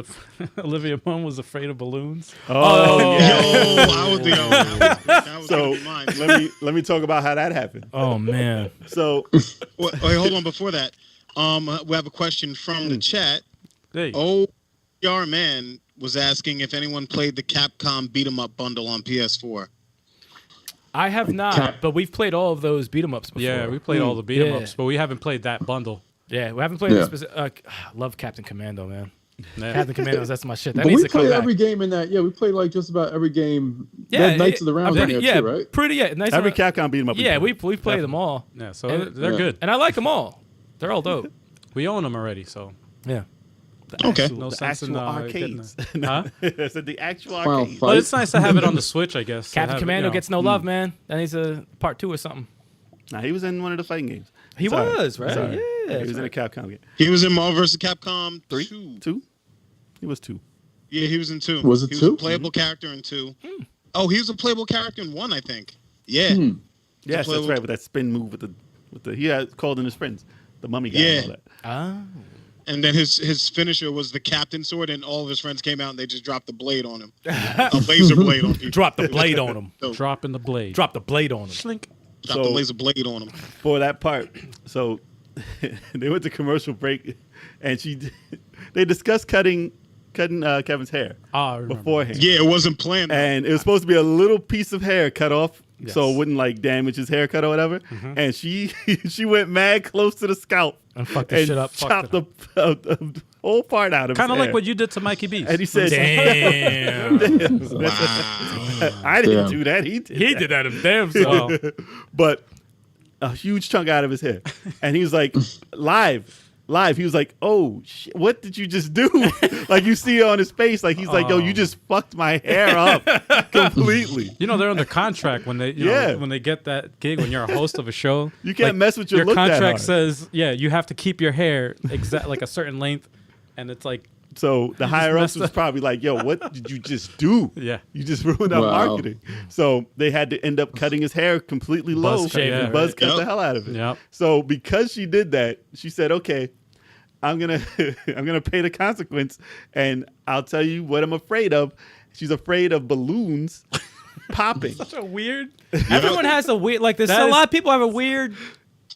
Olivia Munn was afraid of balloons. Oh, yeah. Yo, I would be on that was So gonna be mine. let me talk about how that happened. Oh man. So Wait, hold on. Before that, we have a question from the chat. Hey, OR Man was asking if anyone played the Capcom Beat 'em Up bundle on PS4. I have not, but we've played all of those beat 'em ups before. yeah, we played all the beat 'em ups, Yeah. but we haven't played that bundle. Yeah, we haven't played Yeah. the specific. Love Captain Commando, man. Yeah. Captain Commandos, that's my shit. That But needs we to come played back. every game in that. Yeah, we played like just about every game. Yeah, There's Knights of the Round in there yeah, too, right? pretty. Yeah, nice. every Capcom beat 'em up. Yeah, we played them all, Yeah, so And- they're Yeah. good. and I like them all. They're all dope. We own them already, so Yeah. Okay. no the sense in actual getting arcades. a- Huh? I said the actual Final arcades. Fight. But it's nice to have it on the Switch, I guess. Captain Have it, Commando you know. gets no love, man. That needs a part 2 or something. Nah, he was in one of the fighting games. He Sorry. was, right? Sorry. Yeah. he was in a Capcom game. He was in Marvel vs. Capcom 3? 2. 2? He was 2. Yeah, he was in 2. Was it he 2? was a playable character in 2. Oh, he was a playable character in 1, I think. Yeah. Yes, that's playable- right. With that spin move with the he had called in his friends, the mummy guy. Yeah. And all that. Ah. And then his finisher was the Captain Sword, and all of his friends came out and they just dropped the blade on him. A laser blade on people. Drop the blade on him. So, Dropping the blade. Drop the blade on him. Slink. drop the So- laser blade on him. For that part, so they went to commercial break, and they discussed cutting Kevin's hair Ah, I remember. beforehand. Yeah, it wasn't planned. And it was supposed to be a little piece of hair cut off, Yes. so it wouldn't like damage his haircut or whatever. And she went mad close to the scalp And fucked the shit up. chopped the whole part out of Kind of his like hair. what you did to Mikey B. And he said, Damn. "I didn't Damn. do that. He did. He that." did that himself. But a huge chunk out of his hair, and he was like, live. live, he was like, "Oh shit, what did you just do?" Like you see it on his face, like he's like, "Yo, you just fucked my hair up completely." You know, they're under contract when they, you know, when they get that gig. When you're a host of a show, you can't mess with your look that contract hard. says, you have to keep your hair exact like a certain length, and it's like. So the higher ups was probably like, "Yo, what did you just do? Yeah, you just ruined our marketing." So they had to end up cutting his hair completely low and buzz cut the hell out of it. Yep. So because she did that, she said, "Okay, I'm gonna pay the consequence, and I'll tell you what I'm afraid of." She's afraid of balloons popping. Such a weird. Everyone has a weird. Like there's a lot of people have a weird.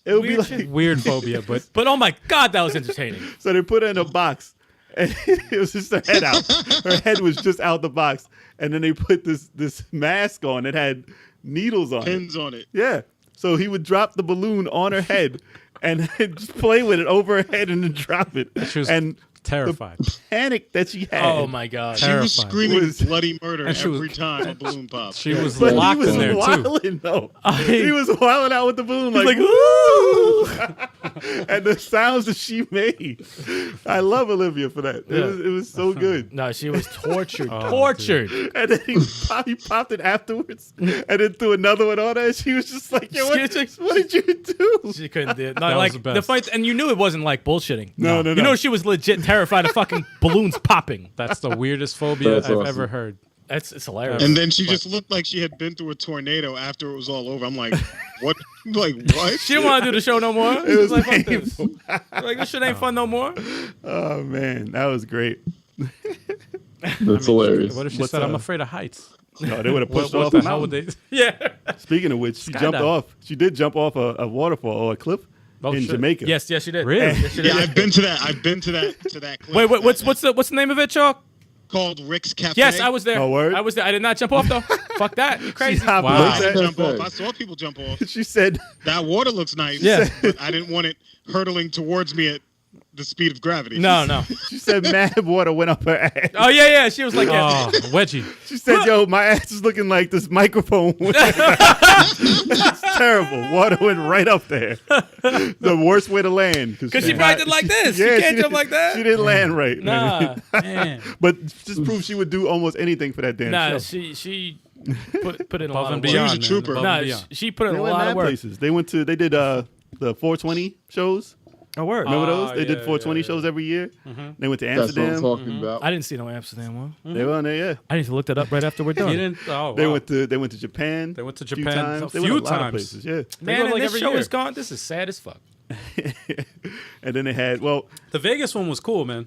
It would be like weird phobia, but oh my god, that was entertaining. So they put her in a box. And it was just her head out. Her head was just out the box. And then they put this mask on that had needles on Pins on it. Yeah. So he would drop the balloon on her head and just play with it over her head and then drop it. She was terrified. The panic that she had. Oh my god. She was screaming bloody murder every time a balloon popped. She was but locked he was in there wilding, too. Though. He was wilding out with the balloon like ooh. And the sounds that she made. I love Olivia for that. It was so good. No, she was tortured. Tortured. And then he popped it afterwards and then threw another one on her. And she was just like, "Yo, what did you do?" She couldn't do it. No, That like was the fight, and you knew it wasn't like bullshitting. No. You know she was legit terrified of fucking balloons popping. That's the weirdest phobia I've ever heard. It's hilarious. And then she just looked like she had been through a tornado after it was all over. I'm like, what? Like, what? She didn't want to do the show no more. It was like, fuck this. Like, this shit ain't fun no more. Oh, man. That was great. That's hilarious. What if she said, "I'm afraid of heights"? No, they would have pushed What off the a hell would mountain. they? Yeah. Speaking of which, she jumped off. She did jump off a waterfall or a cliff in shit. Jamaica. Yes, she did. Really? Yes, she did. Yeah, I've been to that clip. Wait, what's the name of it, Chalk? Called Rick's Cafe? Yes, I was there. Oh, word? I was there. I did not jump off though. Fuck that. You crazy. She hopped Wow. off I that. didn't jump off. I saw people jump off. She said, That water looks nice. Yeah. But I didn't want it hurtling towards me at the speed of gravity. No. she said mad water went up her ass. Oh yeah. She was like, Oh, wedgie. She said, "Yo, my ass is looking like this microphone." It's terrible. Water went right up there. The worst way to land. because she probably did like this. You can't jump like that. She didn't land right. Nah, Man. But just proves she would do almost anything for that damn nah. show. She put in a Above lot and of work. beyond. She was a man. trooper. Above Nah, and beyond. she put in They a went lot mad of work. places. They did the 420 shows. Oh, word. Remember those? Oh, They did yeah, 420 yeah. shows every year. They went to That's what I'm Amsterdam. talking about. I didn't see no Amsterdam one. They were on there, yeah. I need to look that up right after we're You done. didn't. Oh, They wow. went to Japan. They went to a few Japan times. a They went few a lot of times. places, yeah. Man, go and like this every show year. is gone. This is sad as fuck. And then they had The Vegas one was cool, man.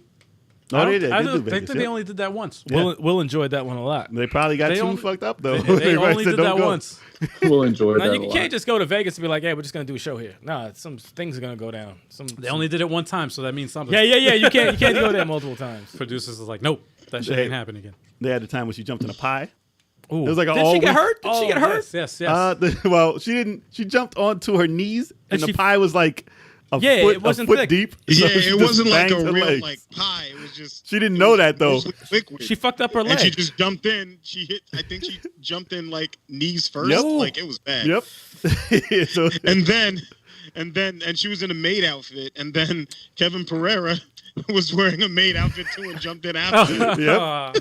Oh, they did. I They do think Vegas, they yeah. only did that once. Will enjoyed that one a lot. They probably got They too only- fucked up though. They Everybody only said, did "Don't that go." once. We'll enjoy Now that you a lot. can't just go to Vegas and be like, "Hey, we're just gonna do a show here." Nah, some things are gonna go down. They only did it one time, so that means something. Yeah. You can't go there multiple times. Producers is like, nope, that shit ain't happening again. They had the time when she jumped in a pie. Ooh. It was like an Did all she get week- hurt? Did she get hurt? Yes. Well, she didn't. She jumped onto her knees, and the she- pie was like a Yeah, foot, it wasn't a foot thick. deep. Yeah, so she it just wasn't like banged a her real legs. like pie. It was just. She didn't know that though. mostly liquid. She fucked up her leg. And she just jumped in. I think she jumped in like knees first. Yep. Like it was bad. Yep. So, And she was in a maid outfit. And then Kevin Pereira was wearing a maid outfit too and jumped in after. yep.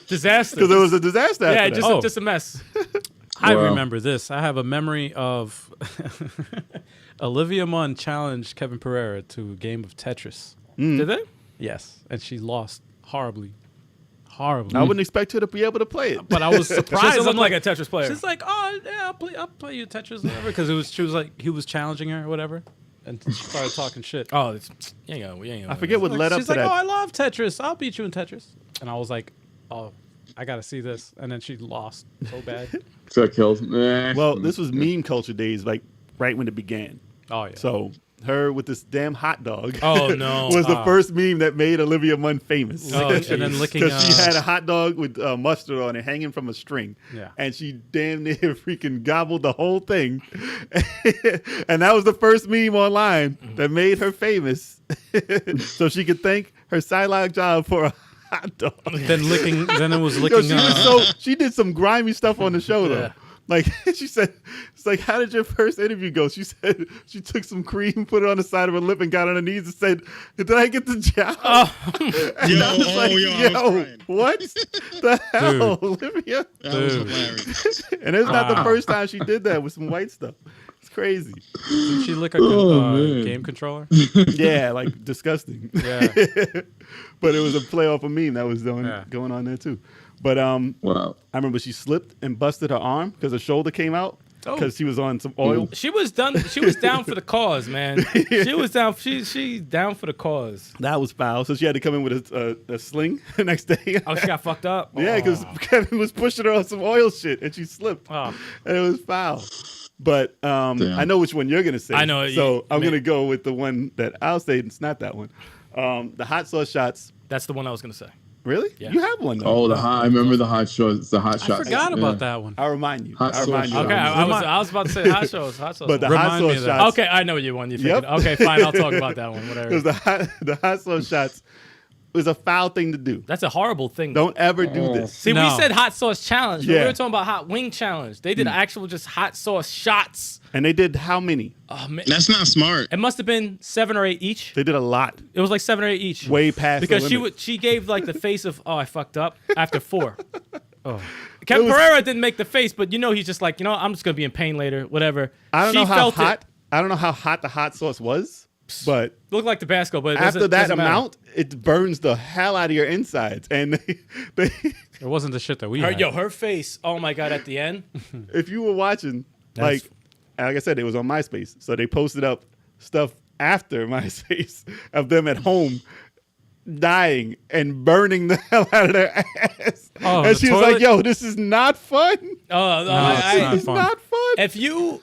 Disaster. Because it was a disaster. yeah, after that. just a mess. I Wow. remember this. I have a memory of Olivia Munn challenged Kevin Pereira to a game of Tetris. Did they? Yes, and she lost horribly. I wouldn't expect her to be able to play it. But I was She surprised. doesn't look I'm like a Tetris player. She's like, oh yeah, I'll play you Tetris, or whatever. Because she was like, he was challenging her, or whatever, and she started talking shit. Oh, you ain't gonna. I forget what led up She's to like, that. oh, I love Tetris. I'll beat you in Tetris. And I was like, oh, I gotta see this. And then she lost so bad. Got killed. Nah. Well, this was meme culture days, like right when it began. Oh yeah. So her with this damn hot dog. Oh, no. was the first meme that made Olivia Munn famous. Oh, and then licking. Because she had a hot dog with mustard on it hanging from a string. Yeah. And she damn near freaking gobbled the whole thing. And that was the first meme online that made her famous. So she could thank her sideline job for a hot dog. then licking. Then it was Yo, licking. she did some grimy stuff on the show though. Yeah. Like she said, it's like, how did your first interview go? She said she took some cream, put it on the side of her lip, and got on her knees and said, "Did I get the job?" And I was like, yo, what the hell, Olivia? That was hilarious. And it's not the first time she did that with some white stuff. It's crazy. Didn't she lick a game controller? Yeah, like disgusting. Yeah. But it was a play off a meme that was going on there too. But wow. I remember she slipped and busted her arm because her shoulder came out because she was on some oil. She was done. She was down for the cause, man. She was down. She's down for the cause. That was foul. So she had to come in with a sling the next day. Oh, she got fucked up. Yeah, because Kevin was pushing her on some oil shit and she slipped. And it was foul. But I know which one you're gonna say. I know. So I'm gonna go with the one that I'll say. It's not that one. The hot sauce shots. That's the one I was gonna say. Really? Yeah. You have one though. Oh, I remember the hot shots. The hot shots. I forgot about that one. I'll remind you. Hot sauce Okay, I was about to say hot sauce. Hot sauce. But the Remind hot me sauce of that. shots. Okay, I know you one. You Yep. thinking. Okay, fine. I'll talk about that one. Whatever. Because the hot sauce shots was a foul thing to do. That's a horrible thing. Don't ever do this. See, No. we said hot sauce challenge. But Yeah. we were talking about hot wing challenge. They did actual just hot sauce shots. And they did how many? Oh man, That's not smart. it must have been 7 or 8 each. They did a lot. It was like 7 or 8 each. Way past because the limit. she gave like the face of I fucked up after 4. Kevin Pereira didn't make the face, but he's just like I'm just gonna be in pain later, whatever. I don't She know how felt hot. it. I don't know how hot the hot sauce was, but Looked like Tabasco, but it after that doesn't matter. amount, it burns the hell out of your insides. And they It wasn't the shit that we had. Her face. Oh my god! At the end, if you were watching, like I said, it was on MySpace, so they posted up stuff after MySpace of them at home dying and burning the hell out of their ass. Oh, and the she was toilet? like, "Yo, this is not fun. it's not It's fun. not fun." if you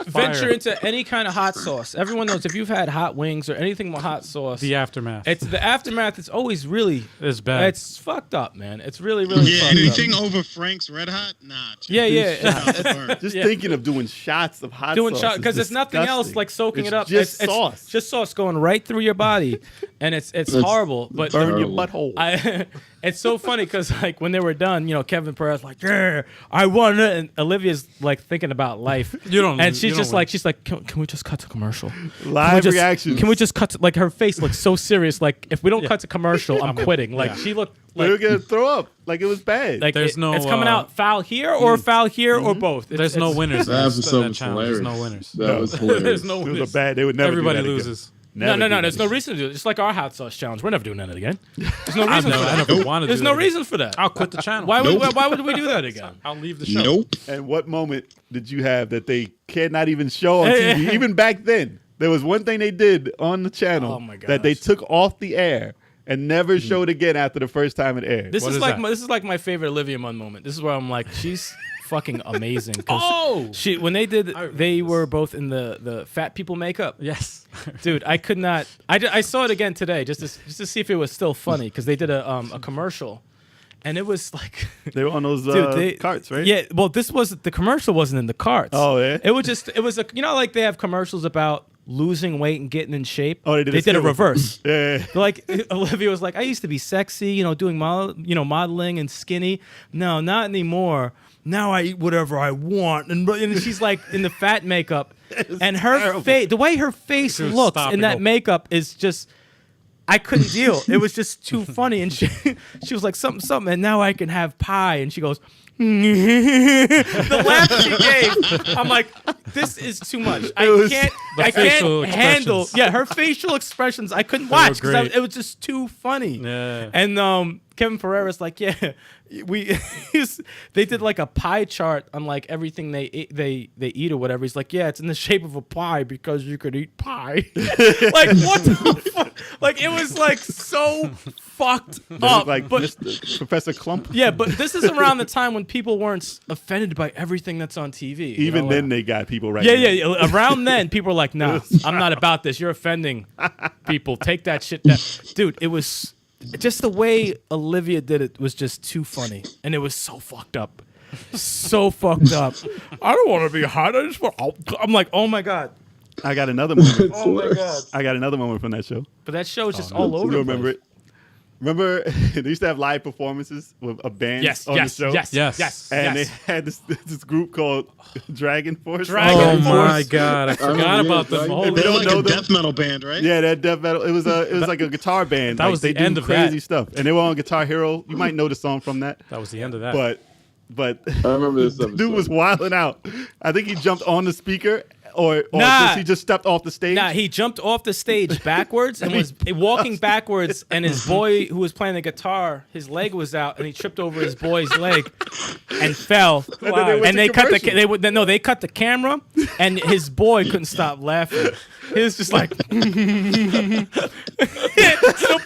venture into any kind of hot sauce, everyone knows if you've had hot wings or anything with hot sauce, The aftermath. it's the aftermath. It's always really It's bad. It's fucked up, man. It's really fucked Anything up. over Frank's Red Hot? Nah. Yeah. Just thinking of doing shots of hot Doing sauce shot because is there's nothing else disgusting. like soaking It's it up. Just it's sauce. just sauce going right through your body, and it's horrible. But Burn your Terrible. butthole. It's so funny because like when they were done, Kevin Pereira's like, "Yeah, I won it," and Olivia's like thinking about life. You don't. And she's you don't just win. like, can we just cut to commercial? Live reactions. Can we just cut to, like, her face looks so serious. Like, if we don't cut to commercial, I'm quitting. Like, she looked We were like, gonna throw up. Like it was bad. like There's no, it's coming out foul here or foul here or both. There's no winners. in That this- episode that was challenge. There's hilarious. no winners. That was hilarious. There's no it was winners. a bad. They would never. Everybody do that loses. Again. No, Never do there's that no reason to do it. Just like our hot sauce challenge. We're never doing that again. There's no I reason for never that. wanted to. There's do no that. reason for that. I'll quit the channel. Why would we do that again? I'll leave the show. Nope. And what moment did you have that they cannot even show on TV? Even back then, there was one thing they did on the channel Oh my that they gosh. took off the air and never showed again after the first time it aired. This What is is like that? this is like my favorite Olivia Munn moment. This is where I'm like, she's fucking amazing. 'Cause Oh! when they were both in the fat people makeup. Yes. Dude, I could not. I saw it again today just to see if it was still funny because they did a commercial, and it was like, They were on those carts, right? Yeah. Well, the commercial wasn't in the carts. Oh, yeah? It was like they have commercials about losing weight and getting in shape. Oh, they did a a skit with- reverse. Yeah. Like Olivia was like, I used to be sexy, doing modeling and skinny. No, not anymore. Now I eat whatever I want, and she's like in the fat makeup, and her face, the way her face She was looks in stopping that up. makeup is just, I couldn't deal. It was just too funny, and she was like something, and now I can have pie, and she goes. The laugh she gave, I'm like, this is too much. I can't facial handle. expressions. Yeah, her facial expressions, I couldn't watch because great. it was just too funny. Yeah. And Kevin Pereira's like, yeah, they did like a pie chart on like everything they eat or whatever. He's like, yeah, it's in the shape of a pie because you could eat pie. Like what the fuck? Like it was like so fucked They up. look like but Mr. Professor Clump. yeah, but this is around the time when people weren't offended by everything that's on TV. Even then, they got people right. Yeah. Around then, people were like, "Nah, I'm not about this. You're offending people. Take that shit down." Dude, it was just the way Olivia did it was just too funny, and it was so fucked up, so fucked up. I don't want to be hot. I just want. I'm like, oh my god. I got another moment. Oh my god. I got another moment from that show. But that show is just all over. You the remember place. it? Remember, they used to have live performances with a band on the show? Yes. And they had this group called Dragon Force. Oh my God, I forgot about them. They're like a death metal band, right? Yeah, that death metal. It was like a guitar band. That was the end of crazy that. stuff. And they were on Guitar Hero. You might know the song from that. That was the end of that. But I remember this episode. dude was wilding out. I think he jumped on the speaker. Or he just stepped off the stage? Nah, he jumped off the stage backwards and was walking backwards, and his boy who was playing the guitar, his leg was out, and he tripped over his boy's leg and fell. And they cut the camera, and his boy couldn't stop laughing. He was just like, still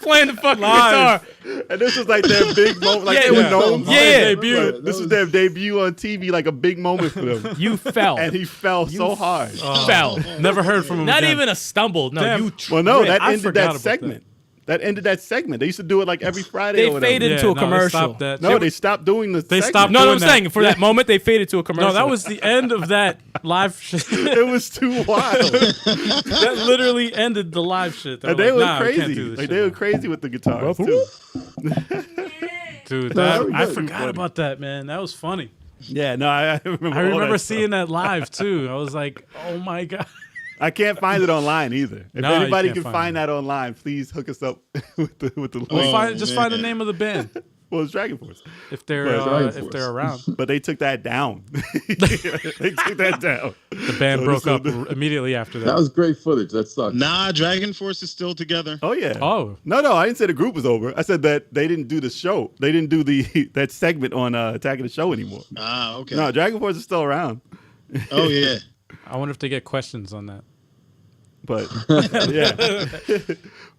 playing the fucking guitar. And this was like their big moment, like they were known. Debut. This was their debut on TV, like a big moment for them. You fell. And he fell so hard. Fell. Never heard from him. Not again. even a stumble. No, Damn. you tripped. Well, no, that I ended forgot that about segment. That ended that segment. They used to do it like every Friday. They or whatever. faded into a commercial. They stopped that. No, they stopped doing the. They segment. stopped No, doing I'm that. saying for that moment they faded to a commercial. No, that was the end of that live shit. It was too wild. That literally ended the live shit. And they were We can't crazy. do this Like shit they were now. crazy with the guitars too. Dude, No, I that forgot was about that, man. That was funny. Yeah, no, I remember. I all remember that seeing stuff. that live too. I was like, oh my God. I can't find it online either. If No, you anybody can't can find find it. that online, please hook us up with the link. Just find the name of the band Well, it's Dragon Force, if they're Dragon if Force. they're around. but they took that down. They took that down. The band broke up immediately after that. That was great footage. That sucked. Nah, Dragon Force is still together. Oh yeah. Oh. No, I didn't say the group was over. I said that they didn't do the show. They didn't do that segment on Attack of the Show anymore. Ah, okay. No, Dragon Force is still around. Oh yeah. I wonder if they get questions on that. But yeah.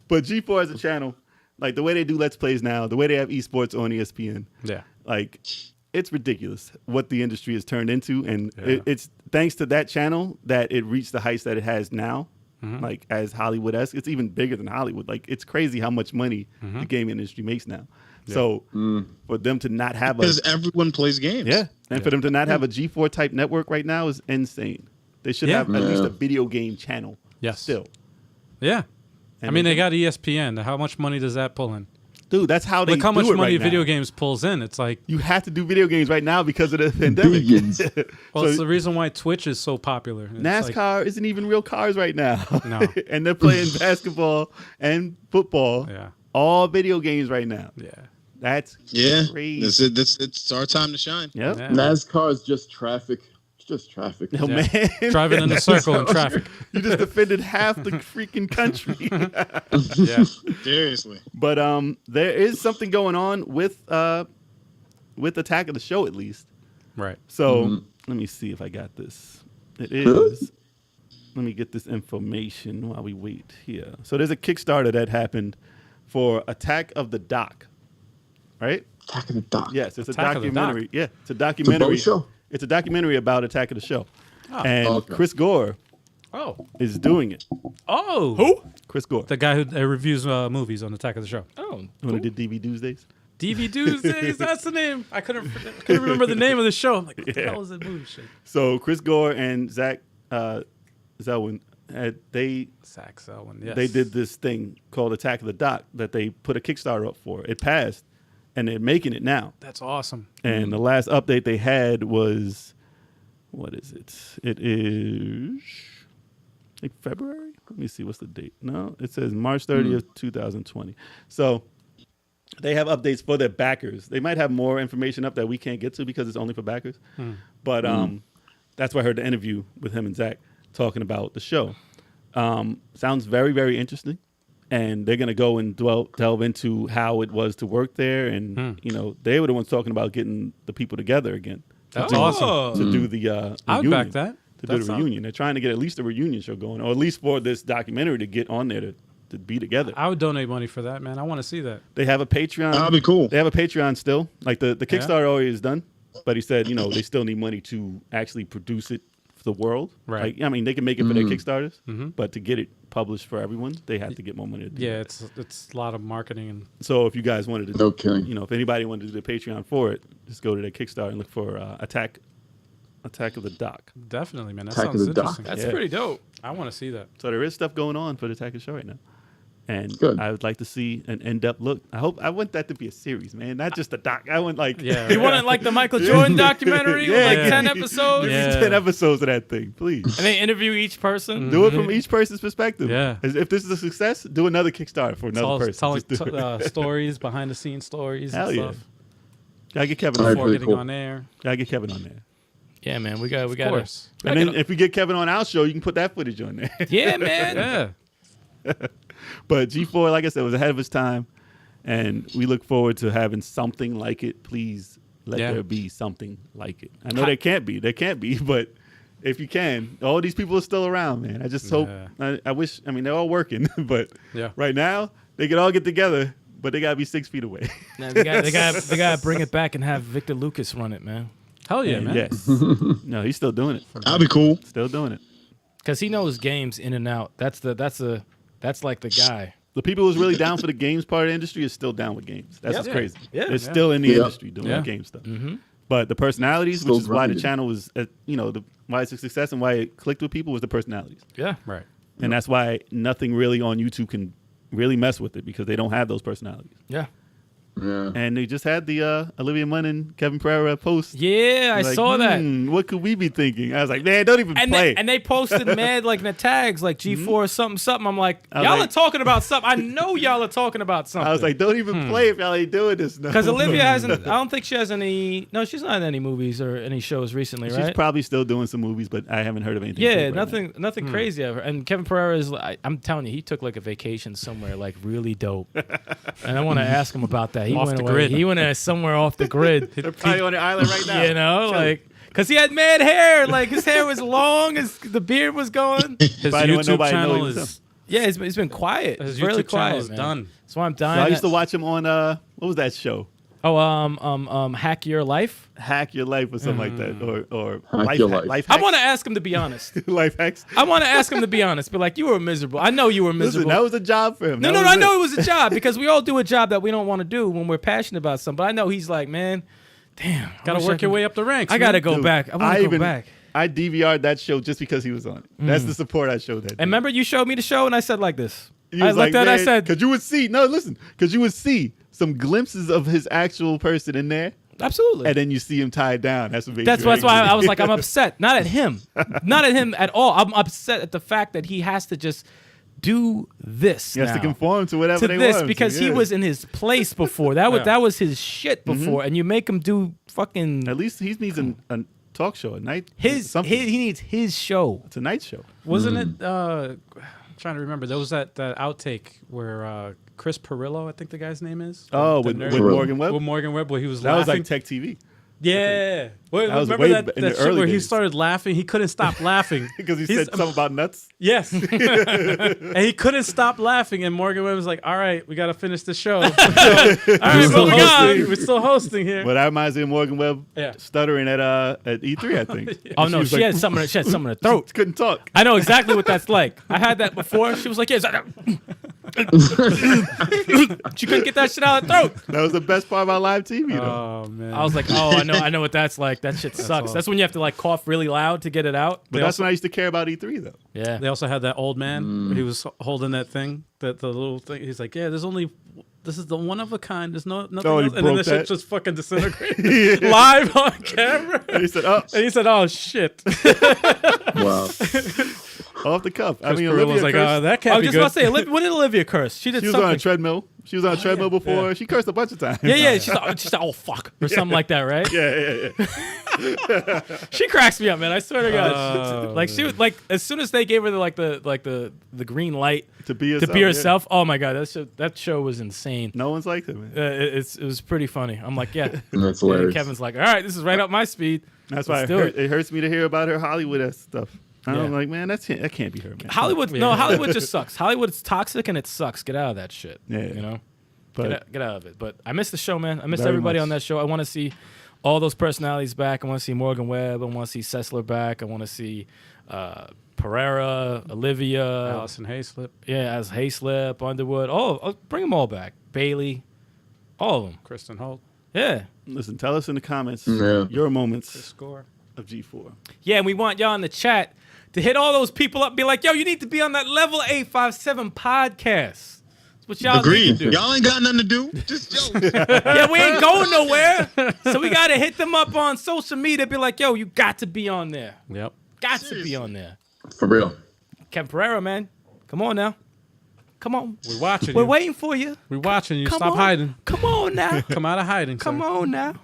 But G4 as a channel, like the way they do Let's Plays now, the way they have esports on ESPN, Yeah. like it's ridiculous what the industry has turned into, and Yeah. it's thanks to that channel that it reached the heights that it has now. Like as Hollywood-esque, it's even bigger than Hollywood. Like it's crazy how much money the gaming industry makes now. Yeah. So for them to not have Because everyone plays games. for them to not have a G4 type network right now is insane. They should Yeah. have at least a video game channel. Yes. Still, Yeah. And I mean, they got ESPN. How much money does that pull in? dude, that's how they Look how much do it money right video now. games pulls in. It's like, You have to do video games right now because of the pandemic. Billions. well, So it's the reason why Twitch is so popular. It's NASCAR like, isn't even real cars right now. No. And they're playing basketball and football. Yeah. All video games right now. Yeah. That's Yeah. crazy. It's our time to shine. Yep. Yeah. NASCAR is just traffic. It's just traffic. Oh, Yeah. man. Driving in a circle in traffic. You just defended half the freaking country. Yeah. Seriously. But there is something going on with Attack of the Show, at least. Right. So let me see if I got this. It is. Let me get this information while we wait here. So there's a Kickstarter that happened for Attack of the Dock, right? Attack of the Dock. Yes, it's Attack a of the documentary. Yeah, it's a It's a documentary. boat show. It's a documentary about Attack of the Show, Oh. and Okay. Chris Gore Oh. is doing it. Oh. Who? Chris Gore, The guy who reviews movies on Attack of the Show. Oh, the one who did DV Tuesdays. DV Tuesdays, that's the name. I couldn't remember the name of the show. I'm like, what the hell is that movie shit? So Chris Gore and Zach Zelwyn, they Zach Selwyn, yes. they did this thing called Attack of the Dock that they put a Kickstarter up for. It passed, and they're making it now. That's awesome. And the last update they had was, what is it? It is like February. Let me see, what's the date? No, it says March 30th, 2020. So they have updates for their backers. They might have more information up that we can't get to because it's only for backers. But that's why I heard the interview with him and Zach talking about the show. Sounds very, very interesting. And they're going to go and delve into how it was to work there. And, you know, they were the ones talking about getting the people together again. That's awesome. To do the I would reunion. back that. To do That's the reunion. They're trying to get at least a reunion show going, or at least for this documentary to get on there to be together. I would donate money for that, man. I want to see that. They have a Patreon. That'd be cool. They have a Patreon still. Like the Kickstarter already is done, but he said, you know, they still need money to actually produce it for the world. Right. Like, I mean, they can make it for their Kickstarters, but to get it published for everyone, they have to get more money to do Yeah, that. it's a lot of marketing and So if you guys wanted to, No kidding. you know, if anybody wanted to do the Patreon for it, just go to their Kickstarter and look for Attack of the Dock. definitely, man. That Attack of sounds the Dock. interesting. that's Yeah. pretty dope. I want to see that. So there is stuff going on for the Attack of the Show right now. And Good. I would like to see an in-depth look. I want that to be a series, man, not just a doc. I want like You want it like the Michael Jordan documentary with like 10 episodes? Give me 10 episodes of that thing, please. And they interview each person? Do it from each person's perspective. Yeah. If this is a success, do another Kickstarter for another person. Telling stories, behind-the-scenes stories Hell and yeah. stuff. Gotta get Kevin on Before there. getting on air. Gotta get Kevin on there. Yeah, man, we got Of course. And then if we get Kevin on our show, you can put that footage on there. Yeah, man. Yeah. But G4, like I said, was ahead of its time, and we look forward to having something like it. Please let there be something like it. I know there can't be, but if you can, all these people are still around, man. I just hope. I wish. I mean, they're all working, but right now they could all get together, but they gotta be 6 feet away. Nah, they gotta bring it back and have Victor Lucas run it, man. Hell yeah, man. Yes. No, he's still doing it. That'd be cool. Still doing it. Because he knows games in and out. That's like the guy. The people who's really down for the games part of the industry is still down with games. That's what's crazy. Yeah. They're still in the industry doing the game stuff. Mm-hmm. But the personalities, Still which is why the grinding. channel was, why it's a success and why it clicked with people was the personalities. Yeah. Right. And that's why nothing really on YouTube can really mess with it because they don't have those personalities. Yeah. Yeah. And they just had the Olivia Munn and Kevin Pereira post. Yeah, I Like, saw that. What could we be thinking? I was like, man, don't even play. And they posted mad like in the tags like G4 something. I'm like, I was y'all like- are talking about something. I know y'all are talking about something. I was like, don't even play if y'all ain't doing this. Because Olivia hasn't. I don't think she has any. No, she's not in any movies or any shows recently, She's right? probably still doing some movies, but I haven't heard of anything. Yeah, big right now. nothing crazy ever. And Kevin Pereira is. I'm telling you, he took like a vacation somewhere like really dope. And I want to ask him about that. He Off went the away. grid. He went somewhere off the grid. They're probably on the island right now. You know, like. Because he had mad hair. Like, his hair was long. The beard was going. His Probably YouTube nobody know channel he was is... Yeah, it's been quiet. His really YouTube channel quiet, is man. done. So I'm So dying. I used to watch him on what was that show? Hack Your Life. Hack Your Life or something like that, or Hack Your Life. Life I hacks? want to ask him to be honest. Life hacks. I want to ask him to be honest. Be like, you were miserable. I know you were miserable. Listen, that was a job for him. No, That I was know it was a job because we all do a job that we don't want to do when we're passionate about something. But I know he's like, man, damn. Got to work your way up the ranks. I got to man. go Dude, back. I want to go even- back. I DVR'd that show just because he was on it. That's the support I showed that. And remember, you showed me the show, and I said like this. He I was looked at it, I man, said, because you would see. No, listen, because you would see some glimpses of his actual person in there, absolutely. and then you see him tied down. That's what made That's you why I angry. was like, I'm upset. Not at him. Not at him at all. I'm upset at the fact that he has to just do this He has now. to conform to whatever to they this want him because to, he yeah. was in his place before. That was his shit before, and you make him do fucking At least he needs a talk show at night. his. something. He needs his show. It's a night show. Wasn't it? I'm trying to remember. There was that outtake where Chris Perillo, I think the guy's name is. Oh, The with nerd. Morgan Webb. With Morgan Webb, where he was That laughing. was like Tech TV Yeah. Well, That was remember way that, in that the shit early where he days. started laughing? He couldn't stop laughing. because he He's- said something about nuts. Yes. And he couldn't stop laughing. And Morgan Webb was like, all right, we got to finish the show. All right, moving on. We're still hosting here. But that reminds me of Morgan Webb Yeah. stuttering at E3, I think. Oh no, was she like, had something in her throat. couldn't talk. I know exactly what that's like. I had that before. She was like, yes. She couldn't get that shit out of her throat. That was the best part about live TV, though. Oh, man. I was like, oh, I know what that's like. That shit sucks. awesome. That's when you have to like cough really loud to get it out. But that's when I used to care about E3, though. Yeah. They also had that old man where he was holding that thing, the little thing. He's like, yeah, this is the one of a kind. There's nothing Oh, he else. And then the broke shit that? just fucking disintegrated live on camera. And he said, oh, And he said, oh, shit. Wow. off the cuff. I Chris mean, Perillo Olivia was like, cursed. that I can't was be just good. about to say, when did Olivia curse? She did She was on something. a treadmill. She was on a treadmill before. Yeah. She cursed a bunch of times. Yeah. She's like, oh, fuck. Or something like that, right? Yeah. She cracks me up, man. I swear to God. Oh, like, she was like, as soon as they gave her the green light To be to be yeah. herself, oh my God, that show was insane. No one's like that, man. It was pretty funny. I'm like, yeah. That's And hilarious. Kevin's like, all right, this is right up my speed. That's why Let's do it. it hurts me to hear about her Hollywood stuff. I'm Yeah. like, man, that can't be her, man. Hollywood, no, Hollywood just sucks. Hollywood's toxic and it sucks. Get out of that shit. Yeah. You know? But Get out of it. But I miss the show, man. I miss Very everybody much. on that show. I want to see all those personalities back. I want to see Morgan Webb. I want to see Sessler back. I want to see Pereira, Olivia. Allison Hayslip, Yeah, as Hayslip, Underwood. Oh, bring them all back. Bailey. All of them. Kristen Holt, Yeah. listen, tell us in the comments Yeah. your moments score. of G4. Yeah, and we want y'all in the chat to hit all those people up and be like, yo, you need to be on that Level 857 podcast. What y'all Agreed. do. Y'all ain't got nothing to do. Just jokes. Yeah, we ain't going nowhere. So we got to hit them up on social media. Be like, yo, you got to be on there. Yep. Got to be on there. For real. Ken Pereira, man. Come on now. Come on. We're watching We're you. waiting for you. We're watching you. Come Stop on. hiding. Come on now. Come out of hiding. Come sir. on now.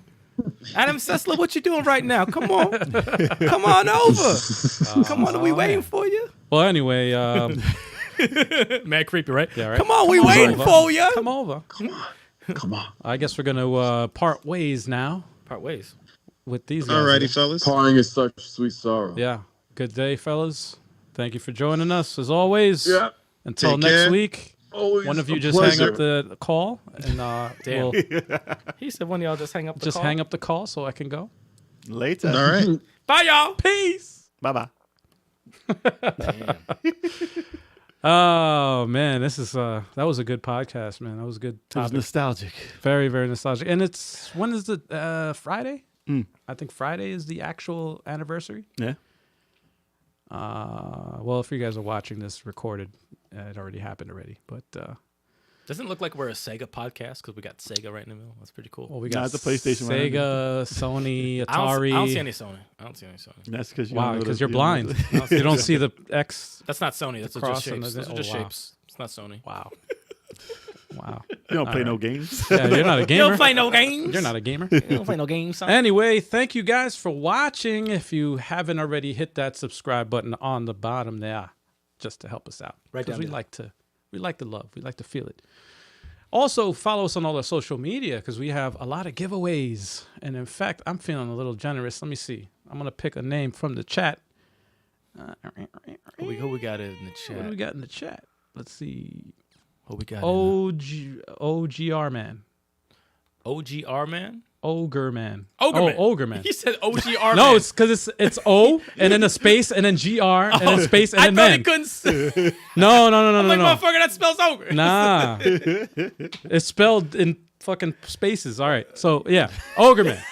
Adam Sessler, what you doing right now? Come on. Come on over. Come on, we waiting for you. Well, anyway, Mad creepy, right? yeah, right. Come on, we waiting for you. Come over. Come on. I guess we're gonna part ways now Part ways. with these guys. Alrighty, fellas. Parting is such sweet sorrow. Yeah. Good day, fellas. Thank you for joining us as always. Yeah. Until Take next care. week. Always One of you a just pleasure. hang up the call and Damn. we'll He said one of y'all just hang up the just call. hang up the call so I can go. Later. All right. Bye, y'all. Peace. Bye-bye. Oh man, this is that was a good podcast, man. That was a good It was topic. nostalgic. Very, very nostalgic. And it's when is it? Friday? I think Friday is the actual anniversary. Yeah. Well, if you guys are watching this recorded, it already happened already. But Doesn't look like we're a Sega podcast because we got Sega right in the middle. That's pretty cool. well, we Nah, got it's a PlayStation right Sega, Sony, I don't Atari. see any Sony. I don't see any Sony. That's because Wow, because you're blind. You don't see the X. That's not Sony. That's cross just and shapes. the- Those are oh, just wow. shapes. It's not Sony. Wow. Wow. You don't play All no right. games. Yeah, you're not a You gamer. don't play no games. You're not a gamer. You don't play no games, son. Anyway, thank you guys for watching. If you haven't already, hit that subscribe button on the bottom there, just to help us out. Right Because down we there. like the love. We like to feel it. Also, follow us on all our social media because we have a lot of giveaways. And in fact, I'm feeling a little generous. Let me see. I'm gonna pick a name from the chat. Who we got in the What chat? do we got in the chat? Let's see. Who we got? OGR man. OGR man. Ogre man. Ogre man. Oh, Ogre man. He said OGR No, man. it's because it's O and then a space and then GR and then space and I then thought man. he couldn't say. No. Like, motherfucker, that spells ogre. Nah. It's spelled in fucking spaces. All right. So, yeah. Ogre man.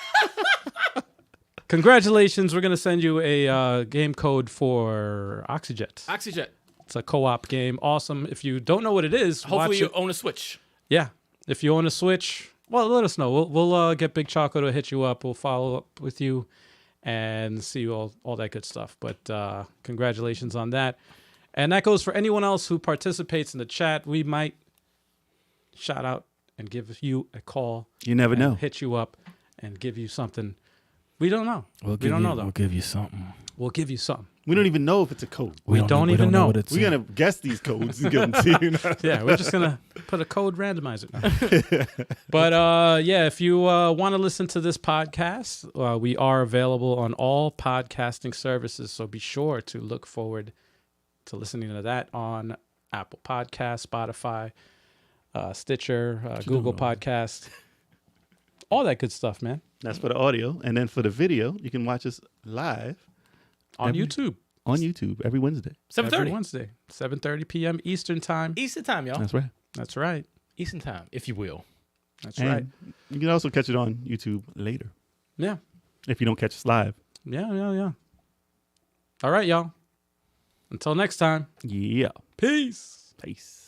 Congratulations. We're going to send you a game code for Oxyjet. Oxyjet. It's a co-op game. Awesome. If you don't know what it is, Hopefully watch you it. own a Switch. Yeah. If you own a Switch, well, let us know. We'll get Big Choco to hit you up. We'll follow up with you and see all that good stuff. But congratulations on that. And that goes for anyone else who participates in the chat. We might shout out and give you a call. You never and know. Hit you up and give you something. We don't know. We don't know, though. We'll give you something. We'll give you something. We don't even know if it's a code. We don't even know. what it's We're going to guess these codes and give them to you. Yeah, we're just gonna put a code randomizer. But yeah, if you want to listen to this podcast, we are available on all podcasting services. So be sure to look forward to listening to that on Apple Podcasts, Spotify, Stitcher, Google Podcast, all that good stuff, man. That's for the audio. And then for the video, you can watch us live On YouTube. on YouTube every Wednesday. Every 7:30 Wednesday, 7:30 p.m. Eastern time. Eastern time, y'all. That's right. That's right. Eastern time, if you will. That's And right. you can also catch it on YouTube later Yeah. if you don't catch us live. Yeah. All right, y'all. Until next time. Yeah. Peace. Peace.